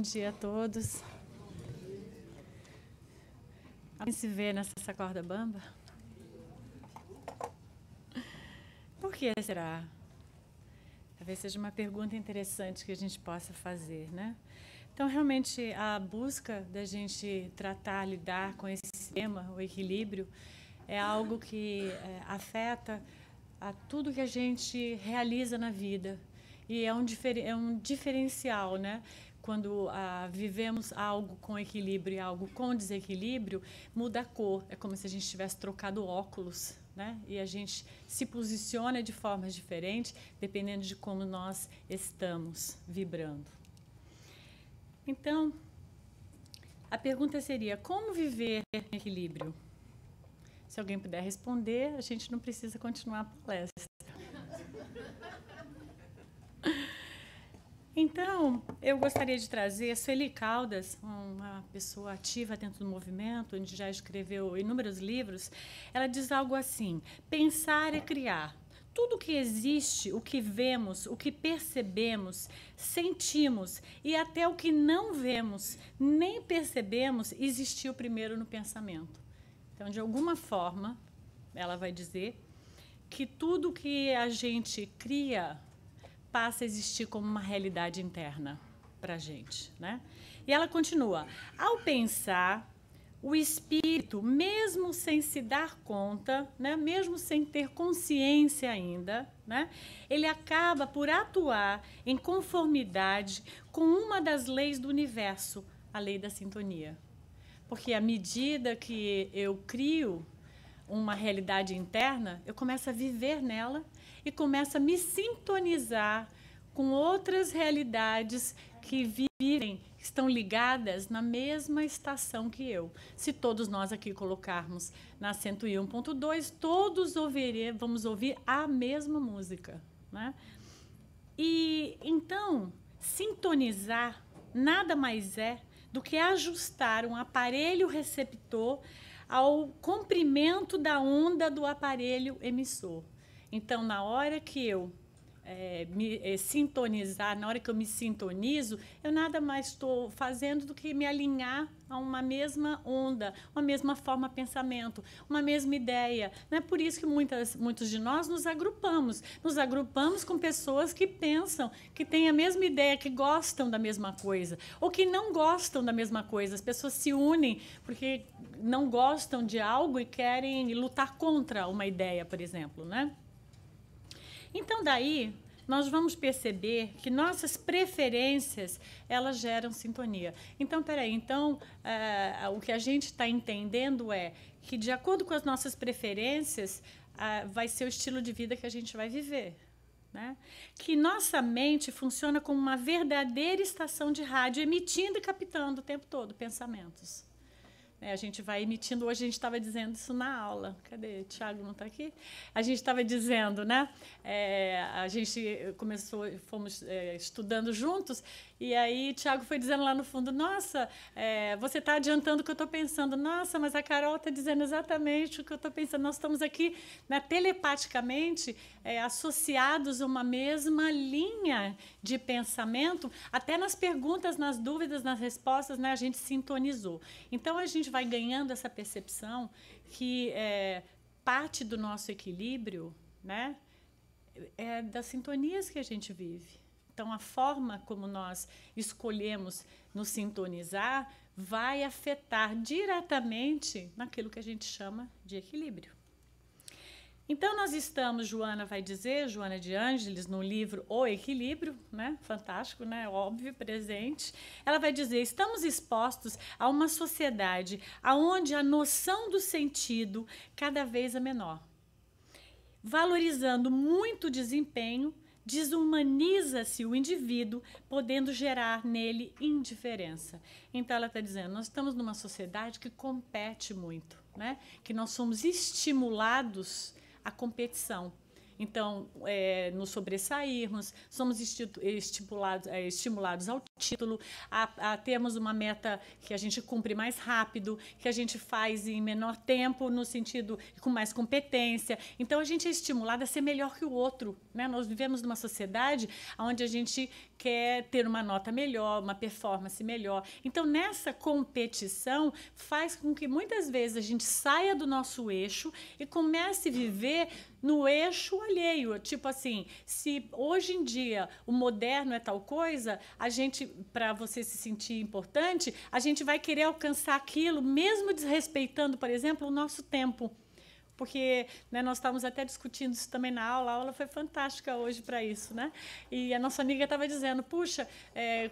Bom dia a todos. Alguém se vê nessa corda bamba? Por que será? Talvez seja uma pergunta interessante que a gente possa fazer, né? Então, realmente, a busca da gente tratar, lidar com esse tema, o equilíbrio, é algo que afeta a tudo que a gente realiza na vida. E é um diferencial, né? Quando vivemos algo com equilíbrio e algo com desequilíbrio, muda a cor. É como se a gente tivesse trocado óculos, né? E a gente se posiciona de formas diferentes, dependendo de como nós estamos vibrando. Então, a pergunta seria: como viver em equilíbrio? Se alguém puder responder, a gente não precisa continuar a palestra. Então, eu gostaria de trazer a Sueli Caldas, uma pessoa ativa dentro do movimento, onde já escreveu inúmeros livros. Ela diz algo assim: pensar é criar. Tudo que existe, o que vemos, o que percebemos, sentimos e até o que não vemos, nem percebemos, existiu primeiro no pensamento. Então, de alguma forma, ela vai dizer que tudo que a gente cria passa a existir como uma realidade interna para a gente, né? E ela continua: ao pensar, o espírito, mesmo sem se dar conta, né, mesmo sem ter consciência ainda, né, ele acaba por atuar em conformidade com uma das leis do universo, a lei da sintonia. Porque à medida que eu crio uma realidade interna, eu começo a viver nela e começo a me sintonizar com outras realidades que vivem, que estão ligadas na mesma estação que eu. Se todos nós aqui colocarmos na 101.2, todos vamos ouvir a mesma música, né? E então, sintonizar nada mais é do que ajustar um aparelho receptor ao comprimento da onda do aparelho emissor. Então, na hora que eu sintonizar, na hora que eu me sintonizo, eu nada mais estou fazendo do que me alinhar a uma mesma onda, uma mesma forma de pensamento, uma mesma ideia. Não é por isso que muitos de nós nos agrupamos com pessoas que pensam, que têm a mesma ideia, que gostam da mesma coisa, ou que não gostam da mesma coisa. As pessoas se unem porque não gostam de algo e querem lutar contra uma ideia, por exemplo, né? Então, daí, nós vamos perceber que nossas preferências, elas geram sintonia. Então, o que a gente está entendendo é que, de acordo com as nossas preferências, vai ser o estilo de vida que a gente vai viver, né? Que nossa mente funciona como uma verdadeira estação de rádio, emitindo e captando o tempo todo pensamentos. A gente vai emitindo. Hoje a gente estava dizendo isso na aula. Cadê? Tiago não está aqui? A gente estava dizendo, né? A gente fomos estudando juntos, e aí Tiago foi dizendo lá no fundo: nossa, você está adiantando o que eu estou pensando. Nossa, mas a Carol está dizendo exatamente o que eu estou pensando. Nós estamos aqui, né, telepaticamente associados a uma mesma linha de pensamento, até nas perguntas, nas dúvidas, nas respostas, né, a gente sintonizou. Então, a gente vai ganhando essa percepção que parte do nosso equilíbrio, né, é das sintonias que a gente vive. Então, a forma como nós escolhemos nos sintonizar vai afetar diretamente naquilo que a gente chama de equilíbrio. Então, nós estamos, Joana de Ângeles, no livro O Equilíbrio, né? Fantástico, né? Óbvio, presente. Ela vai dizer: estamos expostos a uma sociedade onde a noção do sentido cada vez é menor. Valorizando muito o desempenho, desumaniza-se o indivíduo, podendo gerar nele indiferença. Então, ela está dizendo: nós estamos numa sociedade que compete muito, né? Que nós somos estimulados à competição. Então, nos sobressairmos, somos estimulados ao título, a termos uma meta que a gente cumpre mais rápido, que a gente faz em menor tempo, no sentido com mais competência. Então, a gente é estimulado a ser melhor que o outro, né? Nós vivemos numa sociedade onde a gente quer ter uma nota melhor, uma performance melhor. Então, nessa competição, faz com que muitas vezes a gente saia do nosso eixo e comece a viver no eixo alheio. Tipo assim, se hoje em dia o moderno é tal coisa, a gente, para você se sentir importante, a gente vai querer alcançar aquilo, mesmo desrespeitando, por exemplo, o nosso tempo. Porque, né, nós estávamos até discutindo isso também na aula. A aula foi fantástica hoje para isso, né? E a nossa amiga estava dizendo, puxa,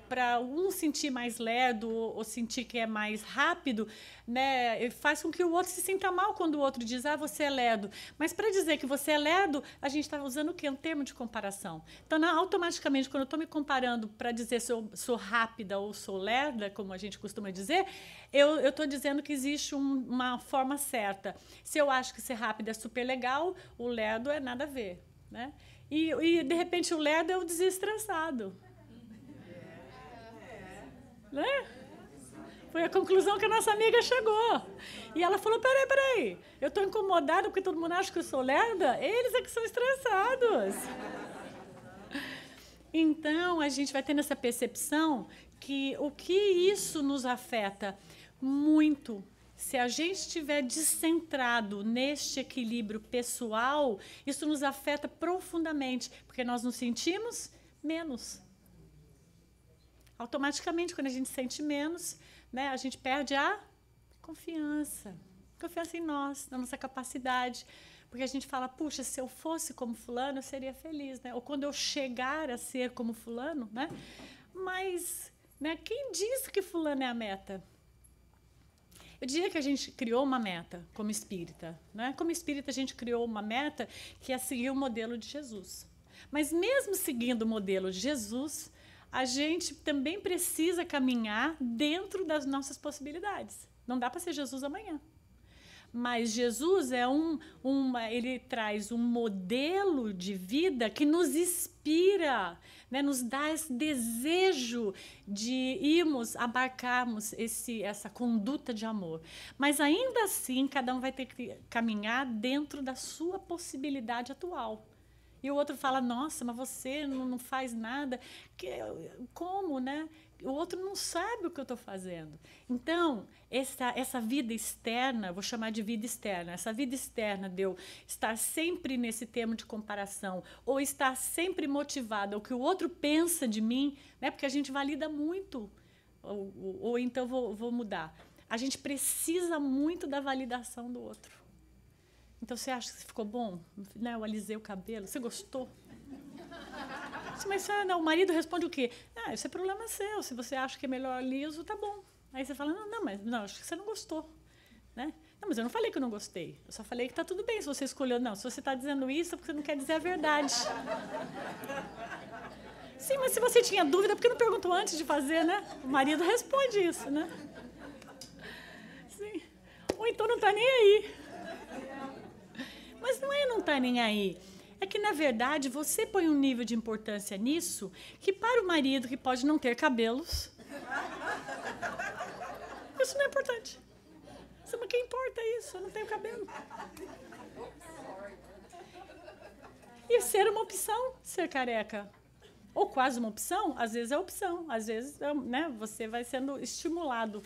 para um sentir mais lerdo ou sentir que é mais rápido, né, faz com que o outro se sinta mal quando o outro diz, você é lerdo. Mas para dizer que você é lerdo, a gente está usando o quê? Um termo de comparação. Então, automaticamente, quando eu estou me comparando para dizer se eu sou rápida ou sou lerda, como a gente costuma dizer, eu estou dizendo que existe uma forma certa. Se eu acho que ser rápido é super legal, o lerdo é nada a ver, né? E de repente, o lerdo é o desestressado. Né? Foi a conclusão que a nossa amiga chegou. E ela falou, peraí, eu estou incomodada porque todo mundo acha que eu sou lerda? Eles é que são estressados. Então, a gente vai tendo essa percepção que o que isso nos afeta muito. Se a gente estiver descentrado neste equilíbrio pessoal, isso nos afeta profundamente, porque nós nos sentimos menos. Automaticamente, quando a gente sente menos, né, a gente perde a confiança. Confiança em nós, na nossa capacidade. Porque a gente fala, puxa, se eu fosse como fulano, eu seria feliz, né? Ou quando eu chegar a ser como fulano, né? Mas, né, quem disse que fulano é a meta? Eu diria que a gente criou uma meta como espírita, né? Como espírita, a gente criou uma meta que é seguir o modelo de Jesus. Mas mesmo seguindo o modelo de Jesus, a gente também precisa caminhar dentro das nossas possibilidades. Não dá para ser Jesus amanhã. Mas Jesus ele traz um modelo de vida que nos inspira, né, nos dá esse desejo de abarcarmos essa conduta de amor. Mas ainda assim, cada um vai ter que caminhar dentro da sua possibilidade atual. E o outro fala, nossa, mas você não faz nada. Como, né? O outro não sabe o que eu estou fazendo. Então, essa vida externa, vou chamar de vida externa, essa vida externa de eu estar sempre nesse termo de comparação, ou estar sempre motivada ao que o outro pensa de mim, né? Porque a gente valida muito, ou então vou mudar. A gente precisa muito da validação do outro. Então, você acha que ficou bom? Né? Eu alisei o cabelo, você gostou? Mas não, o marido responde o quê? Isso é problema seu. Se você acha que é melhor liso, tá bom. Aí você fala, mas acho que você não gostou. Né? Não, mas eu não falei que eu não gostei. Eu só falei que tá tudo bem se você escolheu. Não, se você está dizendo isso, é porque você não quer dizer a verdade. Sim, mas se você tinha dúvida, por que não perguntou antes de fazer, né? O marido responde isso, né? Sim. Ou então não está nem aí. Mas não está nem aí. É que, na verdade, você põe um nível de importância nisso que, para o marido que pode não ter cabelos, isso não é importante. Mas quem importa isso? Eu não tenho cabelo. E ser uma opção, ser careca. Ou quase uma opção, às vezes é opção. Às vezes, né, você vai sendo estimulado.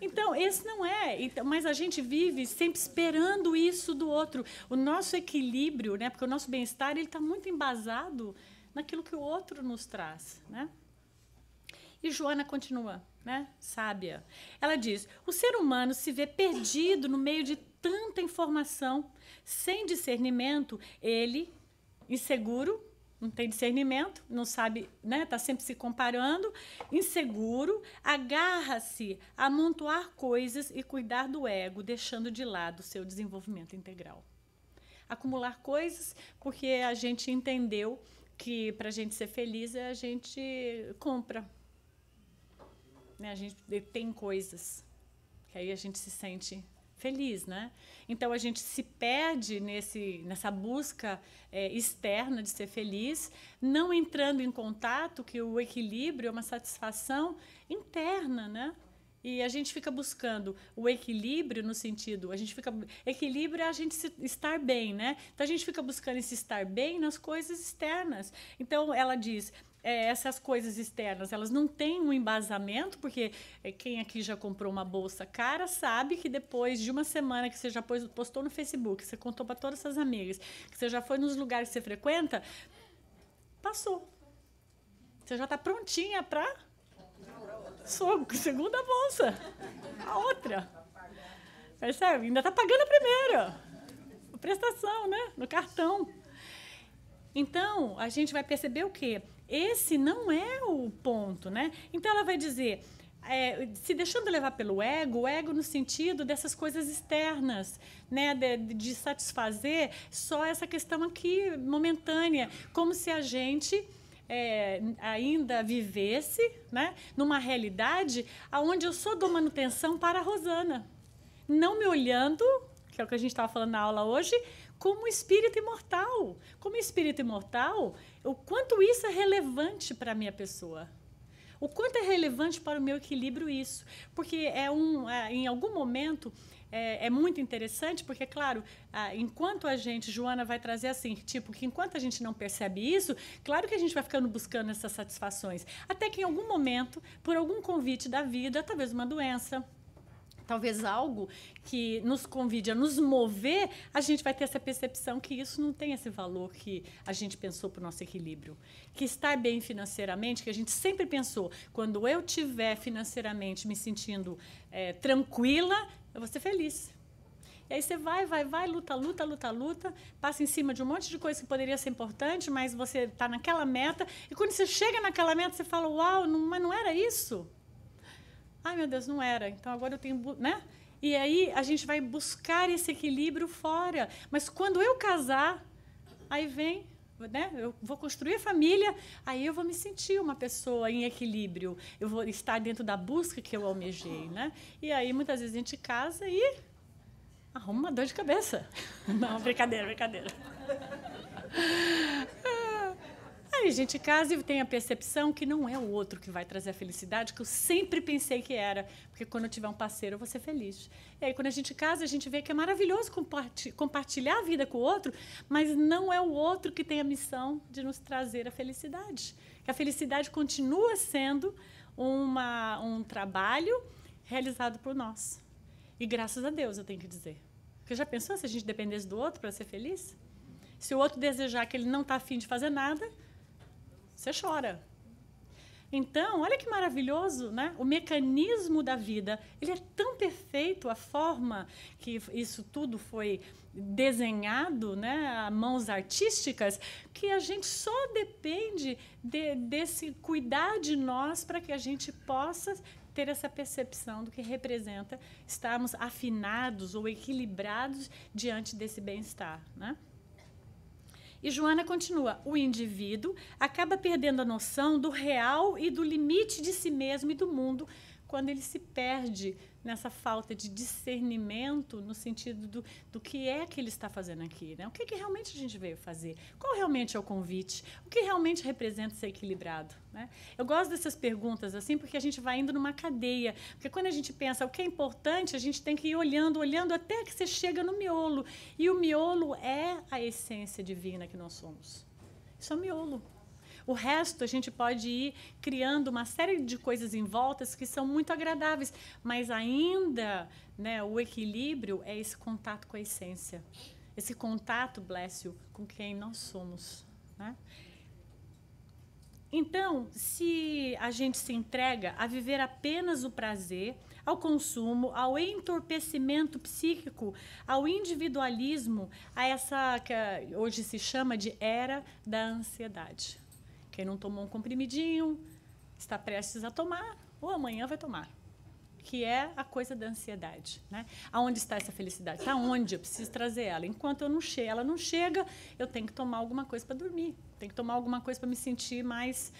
Então, esse não é. Mas a gente vive sempre esperando isso do outro. O nosso equilíbrio, né, porque o nosso bem-estar está muito embasado naquilo que o outro nos traz. Né? E Joana continua, né, sábia. Ela diz, o ser humano se vê perdido no meio de tanta informação, sem discernimento, ele, inseguro, não tem discernimento, não sabe, né? Está sempre se comparando, inseguro, agarra-se a amontoar coisas e cuidar do ego, deixando de lado o seu desenvolvimento integral. Acumular coisas porque a gente entendeu que para a gente ser feliz a gente compra. Né? A gente tem coisas, que aí a gente se sente feliz, né? Então a gente se perde nessa busca externa de ser feliz, não entrando em contato que o equilíbrio é uma satisfação interna, né? E a gente fica buscando o equilíbrio no sentido, equilíbrio é a gente estar bem, né? Então a gente fica buscando esse estar bem nas coisas externas. Então ela diz, essas coisas externas, elas não têm um embasamento, porque quem aqui já comprou uma bolsa cara sabe que depois de uma semana que você já postou no Facebook, você contou para todas as suas amigas, que você já foi nos lugares que você frequenta, passou. Você já está prontinha para sua segunda bolsa, a outra. Percebe? Ainda está pagando a primeira. A prestação, né? No cartão. Então, a gente vai perceber o quê? Esse não é o ponto, né? Então, ela vai dizer, se deixando levar pelo ego, o ego no sentido dessas coisas externas, né? De satisfazer só essa questão aqui momentânea, como se a gente ainda vivesse, né? Numa realidade onde eu só dou manutenção para a Rosana, não me olhando, que é o que a gente estava falando na aula hoje, como espírito imortal. Como espírito imortal, o quanto isso é relevante para a minha pessoa. O quanto é relevante para o meu equilíbrio isso. Porque em algum momento, é muito interessante, porque, claro, enquanto a gente, Joana vai trazer assim, tipo, que enquanto a gente não percebe isso, claro que a gente vai ficando buscando essas satisfações. Até que em algum momento, por algum convite da vida, talvez uma doença, talvez algo que nos convide a nos mover, a gente vai ter essa percepção que isso não tem esse valor que a gente pensou para o nosso equilíbrio. Que estar bem financeiramente, que a gente sempre pensou, quando eu estiver financeiramente me sentindo tranquila, eu vou ser feliz. E aí você vai, luta, passa em cima de um monte de coisa que poderia ser importante, mas você está naquela meta, e quando você chega naquela meta, você fala, uau, mas não era isso? Ai, meu Deus, não era. Então, agora eu tenho... né? E aí, a gente vai buscar esse equilíbrio fora. Mas quando eu casar, aí vem... né? Eu vou construir a família, aí eu vou me sentir uma pessoa em equilíbrio. Eu vou estar dentro da busca que eu almejei, né? E aí, muitas vezes, a gente casa e arruma uma dor de cabeça. Não, brincadeira. Aí a gente casa e tem a percepção que não é o outro que vai trazer a felicidade, que eu sempre pensei que era, porque quando eu tiver um parceiro eu vou ser feliz. E aí quando a gente casa, a gente vê que é maravilhoso compartilhar a vida com o outro, mas não é o outro que tem a missão de nos trazer a felicidade. Que a felicidade continua sendo um trabalho realizado por nós. E graças a Deus, eu tenho que dizer. Porque já pensou se a gente dependesse do outro para ser feliz? Se o outro desejar que ele não está afim de fazer nada, você chora. Então, olha que maravilhoso, né? O mecanismo da vida, ele é tão perfeito, a forma que isso tudo foi desenhado, né, a mãos artísticas, que a gente só depende desse cuidar de nós para que a gente possa ter essa percepção do que representa estarmos afinados ou equilibrados diante desse bem-estar, né? E Joana continua, o indivíduo acaba perdendo a noção do real e do limite de si mesmo e do mundo quando ele se perde nessa falta de discernimento no sentido do que é que ele está fazendo aqui, né? O que realmente a gente veio fazer? Qual realmente é o convite? O que realmente representa ser equilibrado, né? Eu gosto dessas perguntas assim porque a gente vai indo numa cadeia, porque quando a gente pensa o que é importante, a gente tem que ir olhando até que você chega no miolo, e o miolo é a essência divina que nós somos. Isso é o miolo. O resto, a gente pode ir criando uma série de coisas em voltas que são muito agradáveis, mas ainda, né, o equilíbrio é esse contato com a essência. Esse contato, Blécio, com quem nós somos, né? Então, se a gente se entrega a viver apenas o prazer, ao consumo, ao entorpecimento psíquico, ao individualismo, a essa que hoje se chama de era da ansiedade. Quem não tomou um comprimidinho está prestes a tomar, ou amanhã vai tomar. Que é a coisa da ansiedade, né? Aonde está essa felicidade? Está onde? Eu preciso trazer ela. Enquanto ela não chega, eu tenho que tomar alguma coisa para dormir. Tenho que tomar alguma coisa para me sentir mais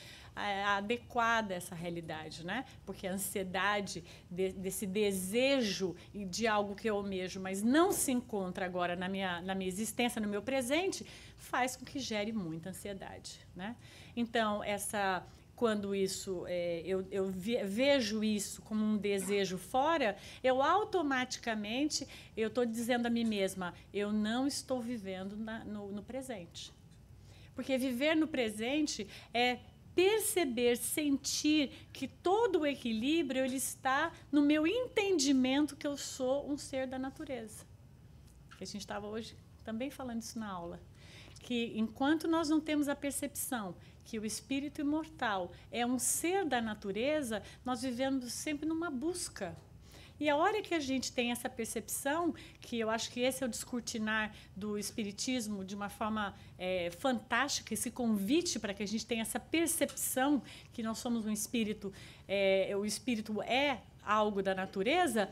adequada a essa realidade, né? Porque a ansiedade desse desejo de algo que eu almejo, mas não se encontra agora na minha existência, no meu presente, faz com que gere muita ansiedade, né? Então, quando isso eu vejo isso como um desejo fora, eu automaticamente estou dizendo a mim mesma, eu não estou vivendo no presente. Porque viver no presente é perceber, sentir que todo o equilíbrio ele está no meu entendimento que eu sou um ser da natureza. Que a gente estava hoje também falando isso na aula. Que enquanto nós não temos a percepção que o espírito imortal é um ser da natureza, nós vivemos sempre numa busca. E a hora que a gente tem essa percepção, que eu acho que esse é o descortinar do espiritismo de uma forma fantástica, esse convite para que a gente tenha essa percepção que nós somos um espírito, o espírito é algo da natureza,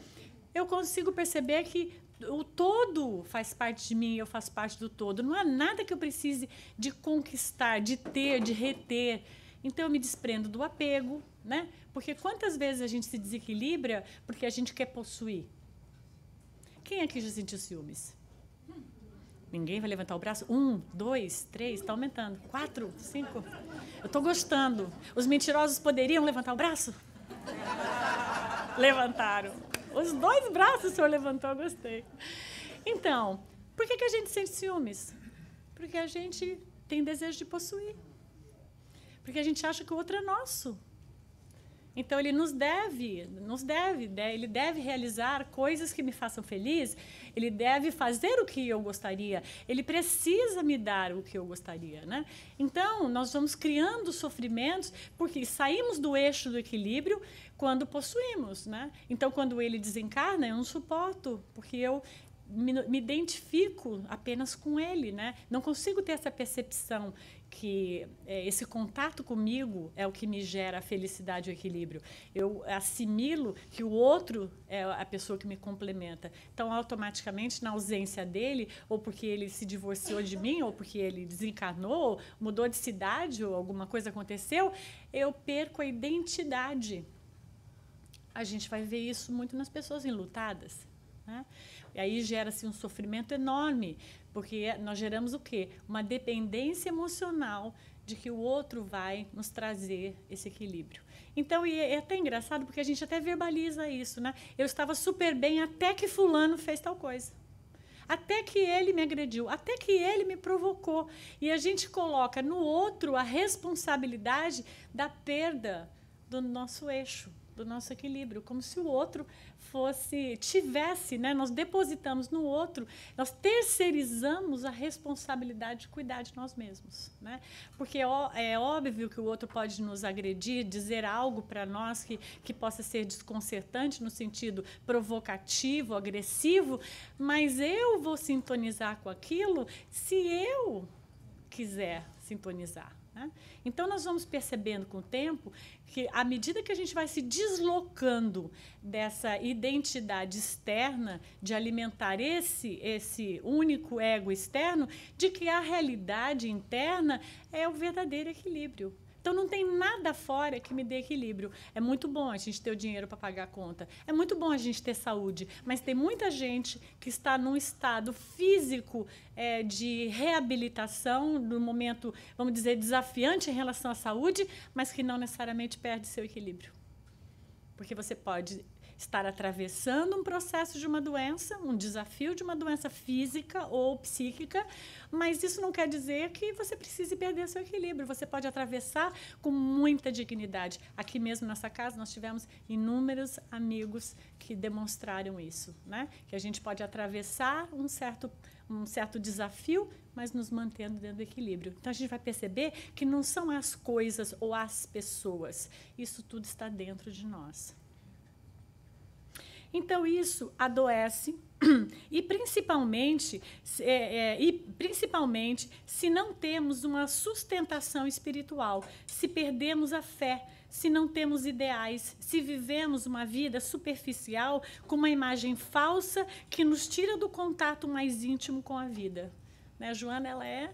eu consigo perceber que o todo faz parte de mim, eu faço parte do todo. Não há nada que eu precise de conquistar, de ter, de reter. Então, eu me desprendo do apego, né? Porque quantas vezes a gente se desequilibra porque a gente quer possuir? Quem aqui já sentiu ciúmes? Ninguém vai levantar o braço? 1, 2, 3, está aumentando. 4, 5. Eu estou gostando. Os mentirosos poderiam levantar o braço? Levantaram. Os 2 braços o senhor levantou, eu gostei. Então, por que a gente sente ciúmes? Porque a gente tem desejo de possuir. Porque a gente acha que o outro é nosso. Então, ele ele deve realizar coisas que me façam feliz, ele deve fazer o que eu gostaria, ele precisa me dar o que eu gostaria, né? Então, nós vamos criando sofrimentos, porque saímos do eixo do equilíbrio quando possuímos, né? Então, quando ele desencarna, eu não suporto, porque eu me identifico apenas com ele, né? Não consigo ter essa percepção que esse contato comigo é o que me gera a felicidade e o equilíbrio. Eu assimilo que o outro é a pessoa que me complementa. Então, automaticamente, na ausência dele, ou porque ele se divorciou de mim, ou porque ele desencarnou, mudou de cidade, ou alguma coisa aconteceu, eu perco a identidade. A gente vai ver isso muito nas pessoas enlutadas, né? E aí gera-se um sofrimento enorme, porque nós geramos o quê? Uma dependência emocional de que o outro vai nos trazer esse equilíbrio. Então, é até engraçado, porque a gente até verbaliza isso, né? Eu estava super bem até que fulano fez tal coisa. Até que ele me agrediu, até que ele me provocou. E a gente coloca no outro a responsabilidade da perda do nosso eixo, do nosso equilíbrio, como se o outro tivesse, né? Nós depositamos no outro, nós terceirizamos a responsabilidade de cuidar de nós mesmos, né? Porque é óbvio que o outro pode nos agredir, dizer algo para nós que possa ser desconcertante no sentido provocativo, agressivo, mas eu vou sintonizar com aquilo se eu quiser sintonizar. Então, nós vamos percebendo com o tempo que, à medida que a gente vai se deslocando dessa identidade externa, de alimentar esse único ego externo, de que a realidade interna é o verdadeiro equilíbrio. Então, não tem nada fora que me dê equilíbrio. É muito bom a gente ter o dinheiro para pagar a conta. É muito bom a gente ter saúde. Mas tem muita gente que está num estado físico de reabilitação, num momento, vamos dizer, desafiante em relação à saúde, mas que não necessariamente perde seu equilíbrio. Porque você pode estar atravessando um processo de uma doença, um desafio de uma doença física ou psíquica, mas isso não quer dizer que você precise perder seu equilíbrio. Você pode atravessar com muita dignidade. Aqui mesmo nessa casa nós tivemos inúmeros amigos que demonstraram isso, né? Que a gente pode atravessar um certo desafio, mas nos mantendo dentro do equilíbrio. Então, a gente vai perceber que não são as coisas ou as pessoas. Isso tudo está dentro de nós. Então, isso adoece, e principalmente se não temos uma sustentação espiritual, se perdemos a fé, se não temos ideais, se vivemos uma vida superficial com uma imagem falsa que nos tira do contato mais íntimo com a vida. Né? A Joana, ela é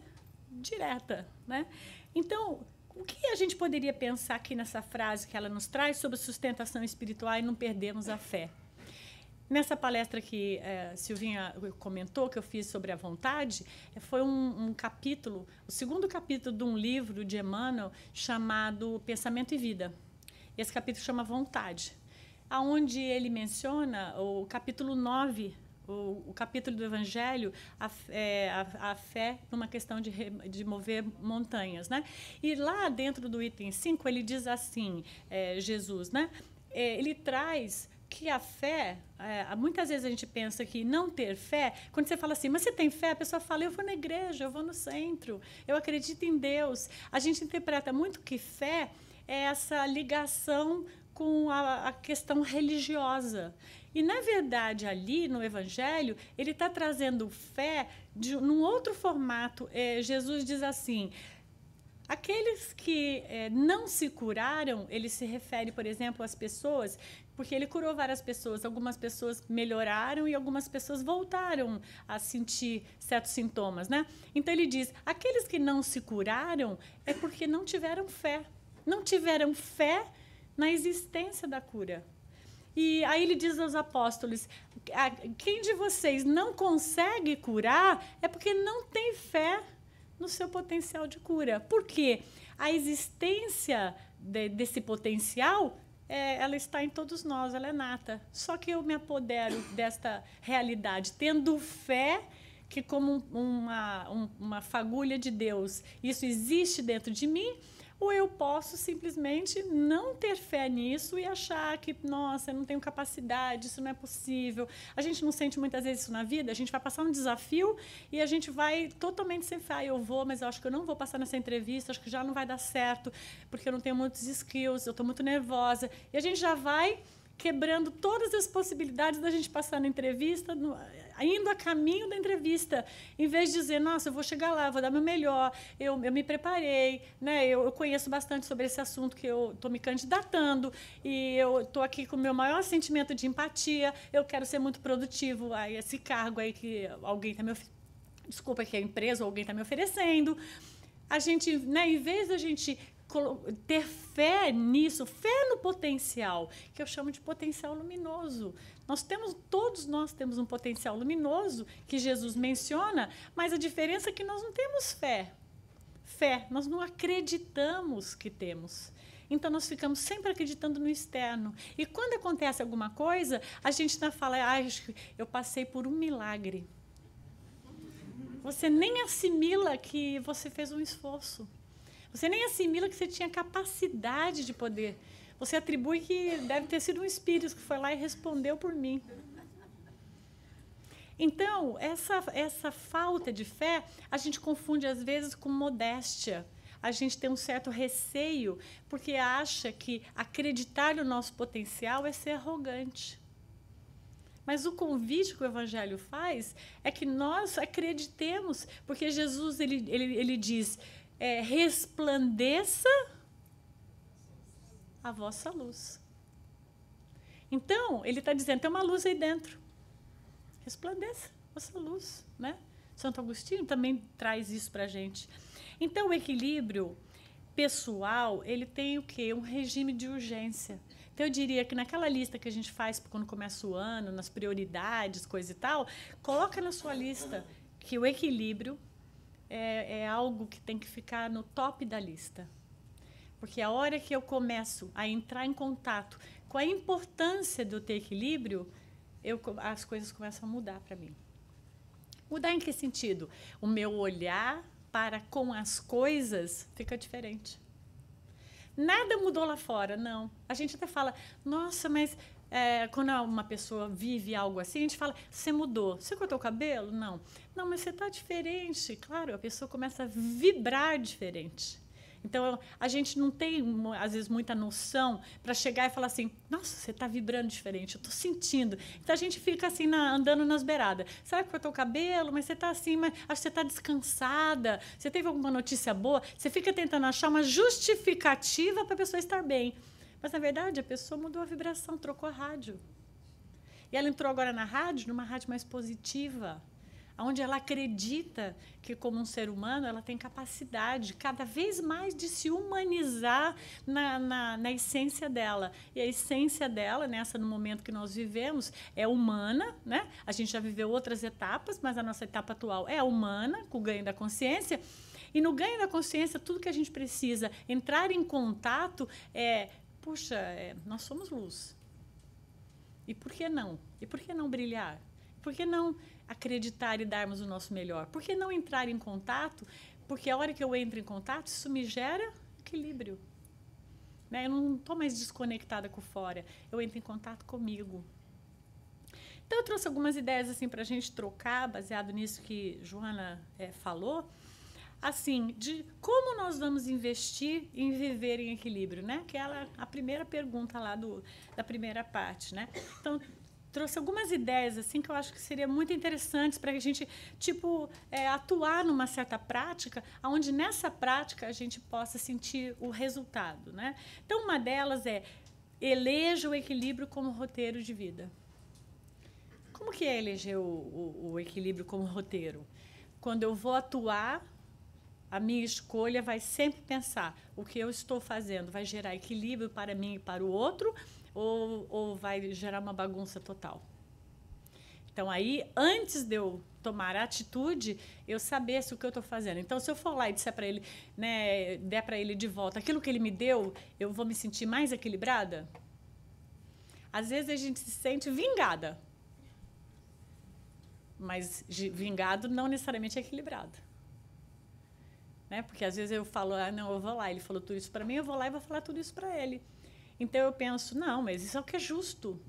direta, né? Então, o que a gente poderia pensar aqui nessa frase que ela nos traz sobre sustentação espiritual e não perdemos a fé? Nessa palestra que Silvinha comentou, que eu fiz sobre a vontade, foi um capítulo, o segundo capítulo de um livro de Emmanuel chamado Pensamento e Vida. E esse capítulo chama Vontade, onde ele menciona o capítulo 9 o capítulo do Evangelho, a fé numa questão de mover montanhas, né? E lá dentro do item 5, ele diz assim, Jesus, né? Ele traz que a fé, muitas vezes a gente pensa que não ter fé, quando você fala assim, mas você tem fé? A pessoa fala, eu vou na igreja, eu vou no centro, eu acredito em Deus. A gente interpreta muito que fé é essa ligação com a questão religiosa. E, na verdade, ali no Evangelho, ele está trazendo fé num outro formato. Jesus diz assim, aqueles que não se curaram, ele se refere, por exemplo, às pessoas, porque ele curou várias pessoas, algumas pessoas melhoraram e algumas pessoas voltaram a sentir certos sintomas, né? Então ele diz, aqueles que não se curaram é porque não tiveram fé. Não tiveram fé na existência da cura. E aí ele diz aos apóstolos, quem de vocês não consegue curar é porque não tem fé no seu potencial de cura. Por quê? A existência desse potencial, ela está em todos nós, ela é nata. Só que eu me apodero desta realidade, tendo fé que como uma fagulha de Deus, isso existe dentro de mim, ou eu posso simplesmente não ter fé nisso e achar que, nossa, eu não tenho capacidade, isso não é possível. A gente não sente muitas vezes isso na vida, a gente vai passar um desafio e a gente vai totalmente sem fé. Eu vou, mas eu acho que eu não vou passar nessa entrevista, acho que já não vai dar certo, porque eu não tenho muitos skills, eu estou muito nervosa. E a gente já vai quebrando todas as possibilidades da gente passar na entrevista, indo a caminho da entrevista, em vez de dizer, nossa, eu vou chegar lá, eu vou dar meu melhor, eu me preparei, né? Eu conheço bastante sobre esse assunto que eu estou me candidatando e eu estou aqui com o meu maior sentimento de empatia, eu quero ser muito produtivo a esse cargo aí que alguém está me oferecendo, desculpa, que a empresa ou alguém está me oferecendo. A gente, né, em vez da gente ter fé nisso, fé no potencial, que eu chamo de potencial luminoso. Todos nós temos um potencial luminoso que Jesus menciona, mas a diferença é que nós não temos fé. Nós não acreditamos que temos. Então, nós ficamos sempre acreditando no externo. E quando acontece alguma coisa, a gente fala, eu passei por um milagre. Você nem assimila que você fez um esforço. Você nem assimila que você tinha capacidade de poder. Você atribui que deve ter sido um espírito que foi lá e respondeu por mim. Então, essa falta de fé, a gente confunde, às vezes, com modéstia. A gente tem um certo receio, porque acha que acreditar no nosso potencial é ser arrogante. Mas o convite que o Evangelho faz é que nós acreditemos, porque Jesus ele diz, resplandeça a vossa luz. Então, ele está dizendo, tem uma luz aí dentro. Resplandeça a vossa luz, né? Santo Agostinho também traz isso para a gente. Então, o equilíbrio pessoal, ele tem o quê? Um regime de urgência. Então, eu diria que naquela lista que a gente faz quando começa o ano, nas prioridades, coisa e tal, coloca na sua lista que o equilíbrio é algo que tem que ficar no top da lista. Porque a hora que eu começo a entrar em contato com a importância do ter equilíbrio, as coisas começam a mudar para mim. Mudar em que sentido? O meu olhar para com as coisas fica diferente. Nada mudou lá fora, não. A gente até fala, nossa, mas quando uma pessoa vive algo assim, a gente fala, você mudou. Você cortou o cabelo? Não. Não, mas você está diferente. Claro, a pessoa começa a vibrar diferente. Então, a gente não tem, às vezes, muita noção para chegar e falar assim, nossa, você está vibrando diferente, eu estou sentindo. Então, a gente fica assim, andando nas beiradas. Será que cortou o cabelo? Mas você está assim, mas acho que você está descansada. Você teve alguma notícia boa? Você fica tentando achar uma justificativa para a pessoa estar bem. Mas, na verdade, a pessoa mudou a vibração, trocou a rádio. E ela entrou agora na rádio, numa rádio mais positiva, onde ela acredita que, como um ser humano, ela tem capacidade cada vez mais de se humanizar na essência dela. E a essência dela, no momento que nós vivemos, é humana, né? A gente já viveu outras etapas, mas a nossa etapa atual é humana, com o ganho da consciência. E no ganho da consciência, tudo que a gente precisa entrar em contato nós somos luz. E por que não? E por que não brilhar? Por que não acreditar e darmos o nosso melhor? Por que não entrar em contato? Porque a hora que eu entro em contato, isso me gera equilíbrio. Né? Eu não estou mais desconectada com fora, eu entro em contato comigo. Então, eu trouxe algumas ideias assim, para a gente trocar, baseado nisso que Joana falou, assim, de como nós vamos investir em viver em equilíbrio, né? Que é a primeira pergunta lá da primeira parte, né? Então, trouxe algumas ideias assim que eu acho que seria muito interessantes para a gente atuar numa certa prática, onde nessa prática a gente possa sentir o resultado, né? Então, uma delas é: eleja o equilíbrio como roteiro de vida. Como que é eleger o equilíbrio como roteiro? Quando eu vou atuar, a minha escolha vai sempre pensar: o que eu estou fazendo vai gerar equilíbrio para mim e para o outro, ou vai gerar uma bagunça total? Então, aí, antes de eu tomar a atitude, eu saber se o que eu estou fazendo. Então, se eu for lá e disser para ele, né, der para ele de volta aquilo que ele me deu, eu vou me sentir mais equilibrada? Às vezes a gente se sente vingada, mas vingado não necessariamente é equilibrado. Né? Porque às vezes eu falo: não, eu vou lá, ele falou tudo isso para mim, eu vou lá e vou falar tudo isso para ele. Então eu penso: não, mas isso é o que é justo.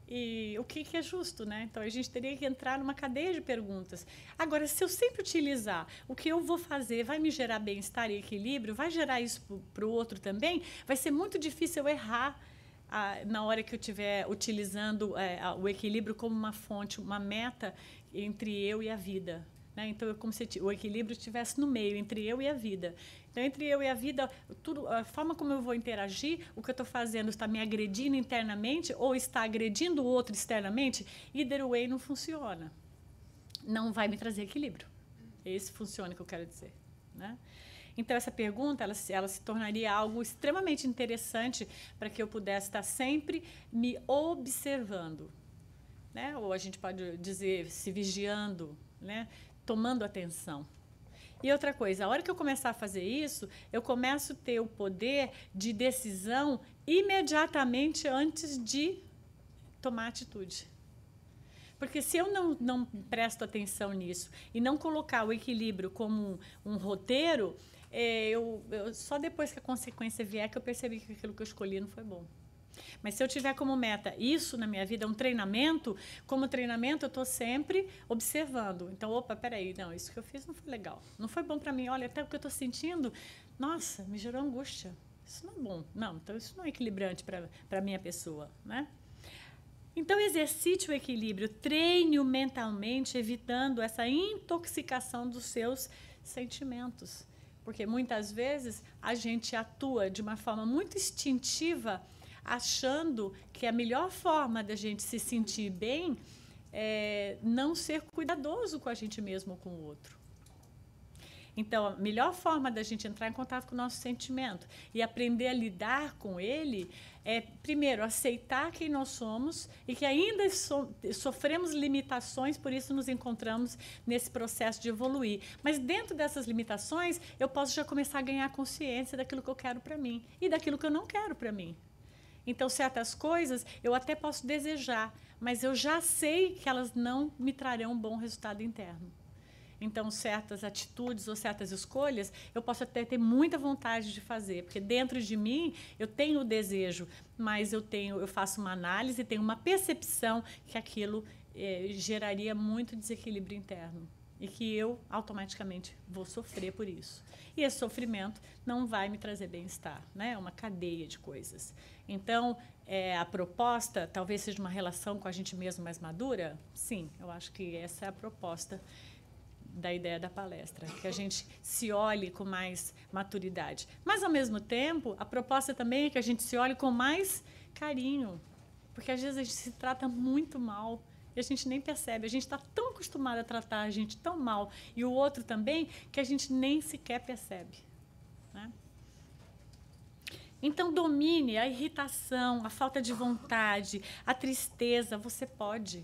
E o que é justo, né? Então a gente teria que entrar numa cadeia de perguntas. Agora, se eu sempre utilizar o que eu vou fazer vai me gerar bem-estar e equilíbrio, vai gerar isso para o outro também, vai ser muito difícil eu errar na hora que eu estiver utilizando o equilíbrio como uma fonte, uma meta entre eu e a vida. Né? Então, é como se o equilíbrio estivesse no meio, entre eu e a vida. Então, entre eu e a vida, a forma como eu vou interagir, o que eu estou fazendo está me agredindo internamente ou está agredindo o outro externamente, either way não funciona. Não vai me trazer equilíbrio. Esse funciona que eu quero dizer. Né? Então, essa pergunta ela se tornaria algo extremamente interessante para que eu pudesse estar sempre me observando. Né? Ou a gente pode dizer se vigiando, né? Tomando atenção. E outra coisa, a hora que eu começar a fazer isso, eu começo a ter o poder de decisão imediatamente antes de tomar atitude. Porque se eu não presto atenção nisso e não colocar o equilíbrio como um roteiro, só depois que a consequência vier que eu percebi que aquilo que eu escolhi não foi bom. Mas se eu tiver como meta isso na minha vida, um treinamento, como treinamento eu estou sempre observando. Então, opa, peraí, não, isso que eu fiz não foi legal. Não foi bom para mim. Olha, até o que eu estou sentindo, nossa, me gerou angústia. Isso não é bom. Não, então isso não é equilibrante para a minha pessoa, né? Então, exercite o equilíbrio, treine-o mentalmente, evitando essa intoxicação dos seus sentimentos. Porque muitas vezes a gente atua de uma forma muito instintiva, achando que a melhor forma da gente se sentir bem é não ser cuidadoso com a gente mesmo ou com o outro. Então, a melhor forma da gente entrar em contato com o nosso sentimento e aprender a lidar com ele é, primeiro, aceitar quem nós somos e que ainda sofremos limitações, por isso nos encontramos nesse processo de evoluir. Mas dentro dessas limitações, eu posso já começar a ganhar consciência daquilo que eu quero para mim e daquilo que eu não quero para mim. Então, certas coisas eu até posso desejar, mas eu já sei que elas não me trarão um bom resultado interno. Então, certas atitudes ou certas escolhas, eu posso até ter muita vontade de fazer, porque dentro de mim eu tenho o desejo, mas eu faço uma análise, tenho uma percepção que aquilo geraria muito desequilíbrio interno e que eu automaticamente vou sofrer por isso. E esse sofrimento não vai me trazer bem-estar, né? É uma cadeia de coisas. Então, a proposta talvez seja uma relação com a gente mesmo mais madura? Sim, eu acho que essa é a proposta da ideia da palestra, que a gente se olhe com mais maturidade. Mas, ao mesmo tempo, a proposta também é que a gente se olhe com mais carinho, porque às vezes a gente se trata muito mal e a gente nem percebe. A gente está tão acostumado a tratar a gente tão mal e o outro também, que a gente nem sequer percebe. Né? Então, domine a irritação, a falta de vontade, a tristeza. Você pode.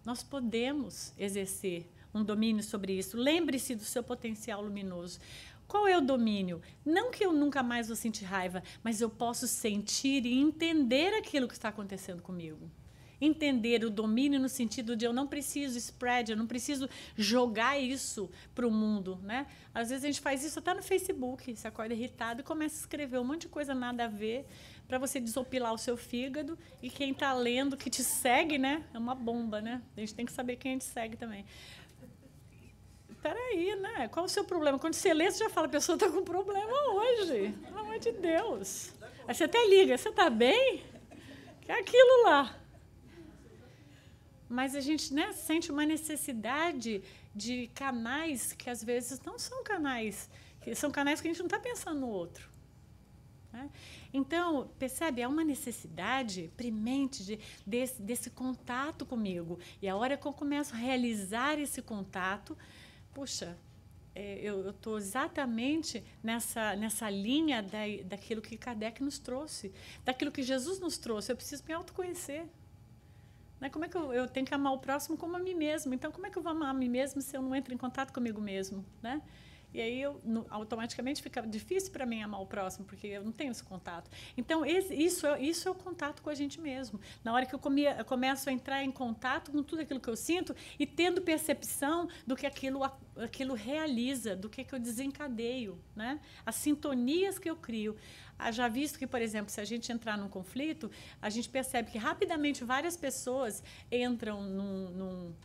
Nós podemos exercer um domínio sobre isso. Lembre-se do seu potencial luminoso. Qual é o domínio? Não que eu nunca mais vou sentir raiva, mas eu posso sentir e entender aquilo que está acontecendo comigo. entender o domínio no sentido de eu não preciso spread, eu não preciso jogar isso para o mundo, né? Às vezes a gente faz isso até no Facebook, você acorda irritado e começa a escrever um monte de coisa nada a ver para você desopilar o seu fígado, e quem está lendo, que te segue, né? É uma bomba, né? A gente tem que saber quem a gente segue também. Peraí, né? Qual o seu problema? Quando você lê, você já fala, a pessoa está com problema hoje. Pelo amor de Deus. Aí você até liga, você está bem? Que é aquilo lá. Mas a gente, né, sente uma necessidade de canais que, às vezes, não são canais, que são canais que a gente não está pensando no outro. Né? Então, percebe, é uma necessidade premente desse contato comigo. E a hora que eu começo a realizar esse contato, puxa, eu estou exatamente nessa linha daquilo que Kardec nos trouxe, daquilo que Jesus nos trouxe. Eu preciso me autoconhecer. Né? Como é que eu tenho que amar o próximo como a mim mesmo? Então, como é que eu vou amar a mim mesmo se eu não entro em contato comigo mesmo? Né? E aí, automaticamente, fica difícil para mim amar o próximo, porque eu não tenho esse contato. Então, isso é o contato com a gente mesmo. Na hora que eu começo a entrar em contato com tudo aquilo que eu sinto e tendo percepção do que aquilo realiza, do que eu desencadeio, né? As sintonias que eu crio. Já visto que, por exemplo, se a gente entrar num conflito, a gente percebe que rapidamente várias pessoas entram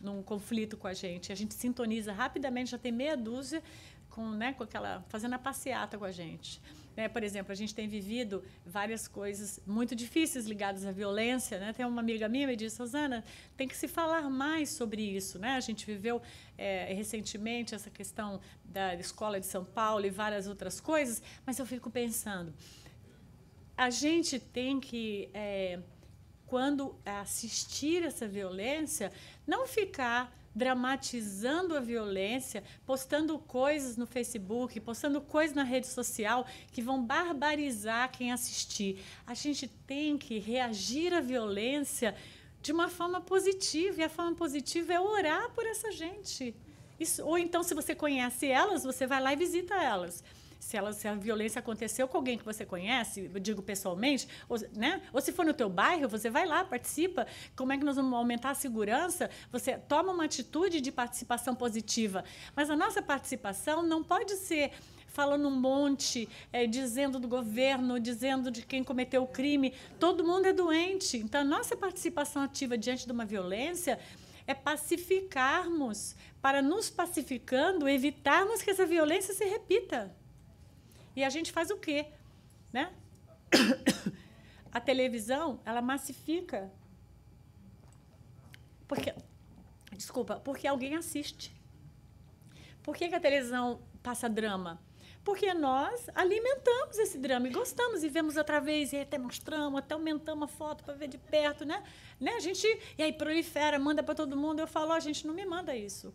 num conflito com a gente sintoniza rapidamente, já tem meia dúzia com aquela, fazendo a passeata com a gente. Né? Por exemplo, a gente tem vivido várias coisas muito difíceis ligadas à violência. Né? Tem uma amiga minha que me disse, Rosana, tem que se falar mais sobre isso. Né? A gente viveu recentemente essa questão da escola de São Paulo e várias outras coisas, mas eu fico pensando, a gente tem que, quando assistir essa violência, não ficar dramatizando a violência, postando coisas no Facebook, postando coisas na rede social que vão barbarizar quem assistir. A gente tem que reagir à violência de uma forma positiva, e a forma positiva é orar por essa gente. Ou então, se você conhece elas, você vai lá e visita elas. Se a violência aconteceu com alguém que você conhece, eu digo pessoalmente, né? Ou se for no teu bairro, você vai lá, participa. Como é que nós vamos aumentar a segurança? Você toma uma atitude de participação positiva. Mas a nossa participação não pode ser falando um monte, dizendo do governo, dizendo de quem cometeu o crime. Todo mundo é doente. Então, a nossa participação ativa diante de uma violência é pacificarmos, para nos pacificando, evitarmos que essa violência se repita. E a gente faz o quê? Né? A televisão, ela massifica. Porque alguém assiste. Por que a televisão passa drama? Porque nós alimentamos esse drama e gostamos, e vemos outra vez, e até mostramos, até aumentamos a foto para ver de perto, né? A gente, e aí prolifera, manda para todo mundo. Eu falo, a gente não me manda isso.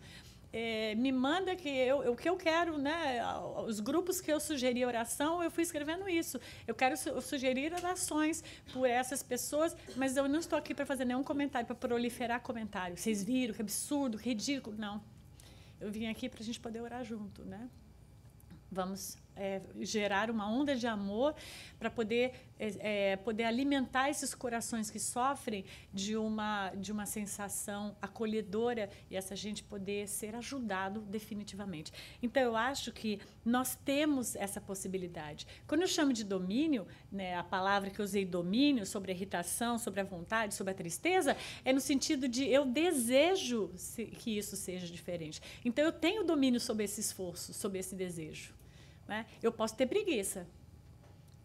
Me manda o que eu quero, né? Os grupos que eu sugeri oração, eu fui escrevendo isso. Eu quero sugerir orações por essas pessoas, mas eu não estou aqui para fazer nenhum comentário, para proliferar comentário. Vocês viram, que absurdo, que ridículo. Não. Eu vim aqui para a gente poder orar junto, né? Vamos gerar uma onda de amor para poder alimentar esses corações que sofrem de uma sensação acolhedora, e essa gente poder ser ajudado definitivamente. Então, eu acho que nós temos essa possibilidade. Quando eu chamo de domínio, né, a palavra que eu usei, domínio, sobre a irritação, sobre a vontade, sobre a tristeza, é no sentido de eu desejo que isso seja diferente. Então, eu tenho domínio sobre esse esforço, sobre esse desejo. Né? Eu posso ter preguiça.